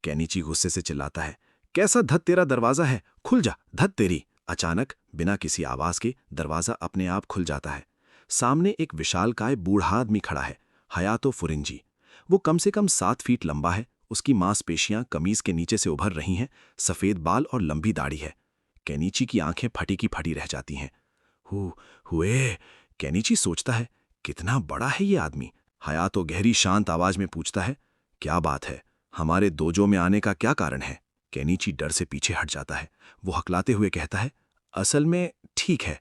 Speaker 5: केनिची गुस्से से चिल्लाता है, कैसा धत तेरा दरवाजा है, खुल जा, धत तेरी। अचानक बिना किसी आवाज के दरवाजा अपने आप खुल जाता है। सामने एक विशालकाय बूढ़ा आदमी खड़ा है, हयातो फुरेंजी। वो कम से कम 7 फीट लंबा है। उसकी मांसपेशियां कमीज के नीचे से उभर रही हैं, सफेद बाल और लंबी दाढ़ी है। केनिची की आंखें फटी की फटी रह जाती हैं। हुए, केनिची सोचता है, कितना बड़ा है ये आदमी,
Speaker 2: हयातो गहरी शांत आवाज में पूछता है, क्या बात है, हमारे दोजो में आने का क्या कारण है? केनिची डर से पीछे हट जाता है। वो हकलाते हुए कहता है, असल में ठीक है।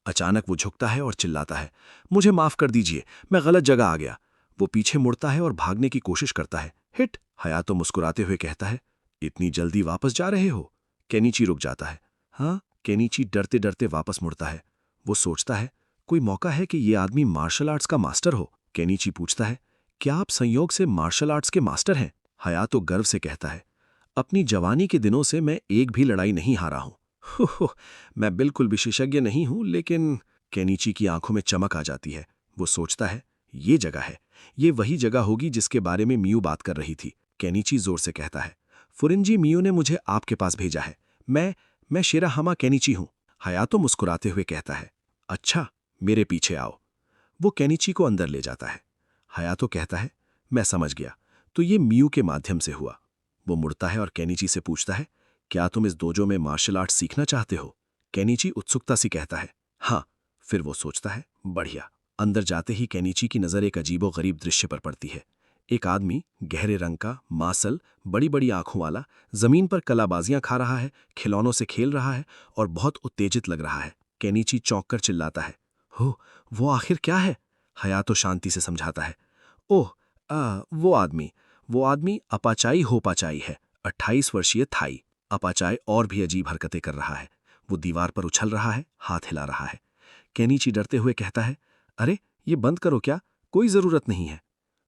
Speaker 2: अचानक वो झुकता है और चिल्लाता है, मुझे माफ कर दीजिए, मैं गलत जगह आ गया। वो पीछे मुड़ता है और भागने की कोशिश करता है। हिट! हयातो मुस्कुराते हुए कहता है, इतनी जल्दी वापस जा रहे हो? केनिची रुक जाता है। हाँ, केनिची डरते डरते वापस मुड़ता है। वो सोचता है, कोई मौका है कि ये आदमी मार्शल आर्ट्स का मास्टर हो। केनिची पूछता है, क्या आप संयोग से मार्शल आर्ट्स के मास्टर हैं? हयातो गर्व से कहता है, अपनी जवानी के दिनों से मैं एक भी लड़ाई नहीं हारा हूं। हो, मैं बिल्कुल विशेषज्ञ नहीं हूं, लेकिन केनिची की आंखों में चमक आ जाती है। वो सोचता है, ये जगह है, ये वही जगह होगी जिसके बारे में मियू बात कर रही थी। केनिची जोर से कहता है, फुरिंजी मियू ने मुझे आपके पास भेजा है। मैं शिराहामा केनिची हूं। हयातो मुस्कुराते हुए कहता है, अच्छा, मेरे पीछे आओ। वो केनिची को अंदर ले जाता है। हयातो कहता है, मैं समझ गया, तो ये मियू के माध्यम से हुआ। वो मुड़ता है और केनिची से पूछता है, क्या तुम इस दोजो में मार्शल आर्ट सीखना चाहते हो? केनिची उत्सुकता से कहता है, हाँ। फिर वो सोचता है, बढ़िया। अंदर जाते ही केनिची की नज़र एक अजीबोगरीब दृश्य पर पड़ती है। एक आदमी, गहरे रंग का, मासल, बड़ी बड़ी आंखों वाला, जमीन पर कलाबाजियां खा रहा है, खिलौनों से खेल रहा है और बहुत उत्तेजित लग रहा है। केनिची चौंक कर चिल्लाता है, हो, वो आखिर क्या है? हयातो शांति से समझाता है, ओह, वो आदमी अपाचाई होपाचाई है, 28 वर्षीय थाई। अपाचाई और भी अजीब हरकतें कर रहा है। वो दीवार पर उछल रहा है, हाथ हिला रहा है। केनिची डरते हुए कहता है, अरे, ये बंद करो क्या, कोई जरूरत नहीं है।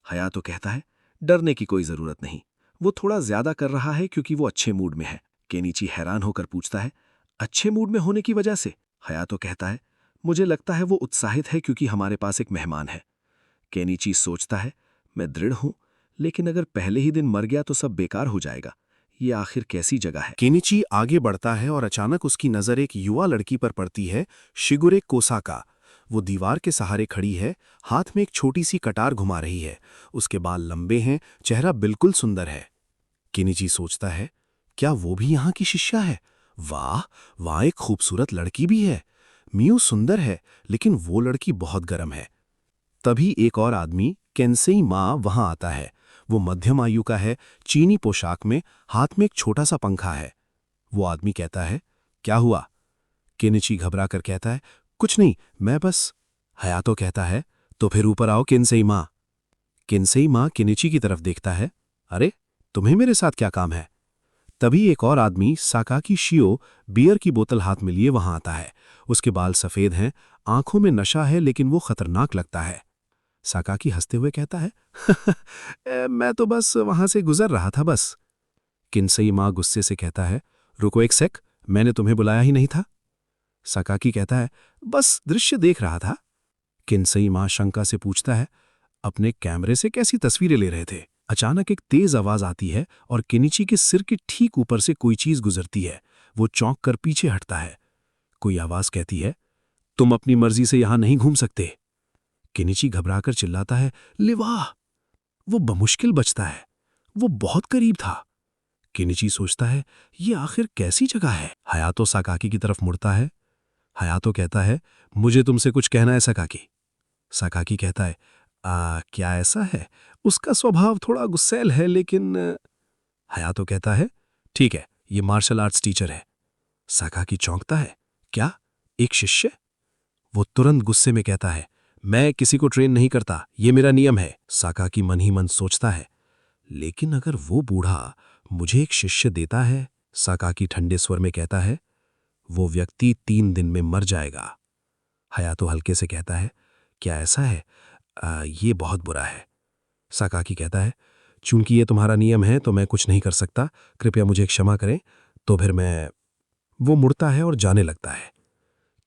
Speaker 2: हयातो कहता है, डरने की कोई जरूरत नहीं, वो थोड़ा ज्यादा कर रहा है क्योंकि वो अच्छे मूड में है। केनिची हैरान होकर पूछता है, अच्छे मूड में होने की वजह से? हयातो कहता है, मुझे लगता है वो उत्साहित है क्योंकि हमारे पास एक मेहमान है। केनिची सोचता है, मैं दृढ़ हूं, लेकिन अगर पहले ही दिन मर गया तो सब बेकार हो जाएगा। ये आखिर कैसी जगह है?
Speaker 3: केनिची आगे बढ़ता है और अचानक उसकी नजर एक युवा लड़की पर पड़ती है, शिगुरे कोसाका। वो दीवार के सहारे खड़ी है, हाथ में एक छोटी सी कटार घुमा रही है। उसके बाल लंबे हैं, चेहरा बिल्कुल सुंदर है। केनिची सोचता है, क्या वो भी यहाँ की शिष्या है? वाह, वहाँ एक खूबसूरत लड़की भी है। मियू सुंदर है, लेकिन वो लड़की बहुत गर्म है। तभी एक और आदमी, केन्सेई माँ, वहां आता है। वो मध्यम आयु का है, चीनी पोशाक में, हाथ में एक छोटा सा पंखा है। वो आदमी कहता है, क्या हुआ? केनिची घबरा कर कहता है, कुछ नहीं, मैं बस। हयातो कहता है, तो फिर ऊपर आओ केन्सेई माँ। केन्सेई माँ केनिची की तरफ देखता है, अरे, तुम्हें मेरे साथ क्या काम है? तभी एक और आदमी, साकाकी शियो, बियर की बोतल हाथ में लिए वहां आता है। उसके बाल सफेद हैं, आंखों में नशा है, लेकिन वो खतरनाक लगता है। साकाकी हंसते हुए कहता है, मैं तो बस वहां से गुजर रहा था बस। किन्सेई माँ गुस्से से कहता है, रुको एक सेक, मैंने तुम्हें बुलाया ही नहीं था। साकाकी कहता है, बस दृश्य देख रहा था। किन्सेई माँ शंका से पूछता है, अपने कैमरे से कैसी तस्वीरें ले रहे थे? अचानक एक तेज आवाज आती है और केनिची के सिर के ठीक ऊपर से कोई चीज गुजरती है। वो चौंक कर पीछे हटता है। कोई आवाज कहती है, तुम अपनी मर्जी से यहां नहीं घूम सकते। केनिची घबराकर चिल्लाता है, लिवाह! वो बमुश्किल बचता है। वो बहुत करीब था। केनिची सोचता है, ये आखिर कैसी जगह है? हयातो साकाकी की तरफ मुड़ता है। हयातो कहता है, मुझे तुमसे कुछ कहना है साकाकी। साकाकी कहता है, क्या ऐसा है? उसका स्वभाव थोड़ा गुस्सैल है, लेकिन हयातो कहता है, ठीक है, ये मार्शल आर्ट्स टीचर है। साकाकी चौंकता है, क्या? एक शिष्य? वो तुरंत गुस्से में कहता है, मैं किसी को ट्रेन नहीं करता, ये मेरा नियम है। साकाकी मन ही मन सोचता है, लेकिन अगर वो बूढ़ा मुझे एक शिष्य देता है, साकाकी ठंडे स्वर में कहता है, वो व्यक्ति 3 दिन में मर जाएगा। हयातो हल्के से कहता है, क्या ऐसा है? ये बहुत बुरा है। साकाकी कहता है, चूंकि ये तुम्हारा नियम है तो मैं कुछ नहीं कर सकता, कृपया मुझे क्षमा करें। तो फिर मैं। वो मुड़ता है और जाने लगता है।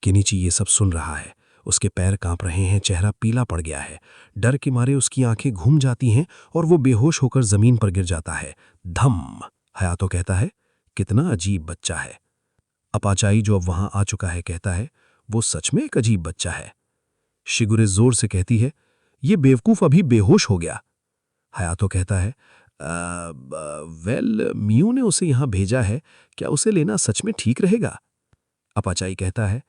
Speaker 3: केनिची ये सब सुन रहा है। उसके पैर कांप रहे हैं, चेहरा पीला पड़ गया है। डर के मारे उसकी आंखें घूम जाती हैं और वो बेहोश होकर जमीन पर गिर जाता है। धम! हयातो कहता है, कितना अजीब बच्चा है। अपाचाई, जो अब वहां आ चुका है, कहता है, वो सच में एक अजीब बच्चा है। शिगुरे जोर से कहती है, ये बेवकूफ अभी बेहोश हो गया। हयातो कहता है, वेल, मियू ने उसे यहां भेजा है, क्या उसे लेना सच में ठीक रहेगा? अपाचाई कहता है,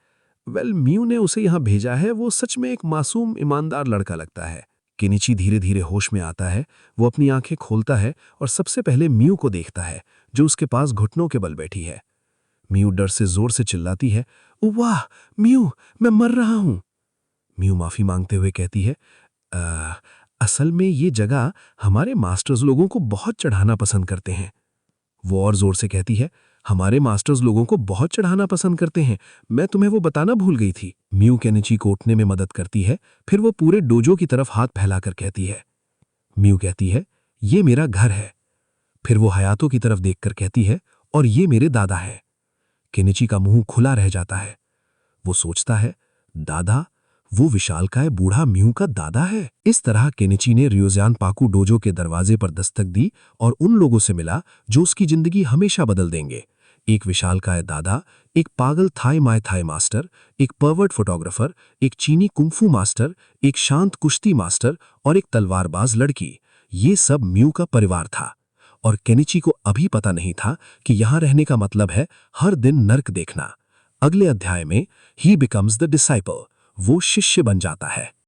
Speaker 3: वेल, मियू ने उसे यहां भेजा है, वो सच में एक मासूम ईमानदार लड़का लगता है।
Speaker 2: केनिची धीरे धीरे होश में आता है। वो अपनी आंखें खोलता है और सबसे पहले म्यू को देखता है, जो उसके पास घुटनों के बल बैठी है। म्यू डर से जोर से चिल्लाती है, वाह म्यू, मैं मर रहा हूं। म्यू माफी मांगते हुए कहती है, असल में ये जगह हमारे मास्टर्स लोगों को बहुत चढ़ाना पसंद करते हैं। वो और जोर से कहती है, हमारे मास्टर्स लोगों को बहुत चढ़ाना पसंद करते हैं, मैं तुम्हें वो बताना भूल गई थी। म्यू केनिची को उठने में मदद करती है, फिर वो पूरे डोजो की तरफ हाथ फैलाकर कहती है। म्यू कहती है, ये मेरा घर है। फिर वो हयातो की तरफ देखकर कहती है, और ये मेरे दादा है। केनिची का मुंह खुला रह जाता है। वो सोचता है, दादा, वो विशालकाय बूढ़ा म्यू का दादा है। इस तरह केनिची ने रियोजान पाकू डोजो के दरवाजे पर दस्तक दी और उन लोगों से मिला जो उसकी जिंदगी हमेशा बदल देंगे। एक विशालकाय दादा, एक पागल थाई माय थाई मास्टर, एक परवर्ट फोटोग्राफर, एक चीनी कुंफू मास्टर, एक शांत कुश्ती मास्टर और एक तलवारबाज लड़की। ये सब म्यू का परिवार था और केनिची को अभी पता नहीं था कि यहां रहने का मतलब है हर दिन नर्क देखना। अगले अध्याय में ही बिकम्स द डिसाइपल, वो शिष्य बन जाता है।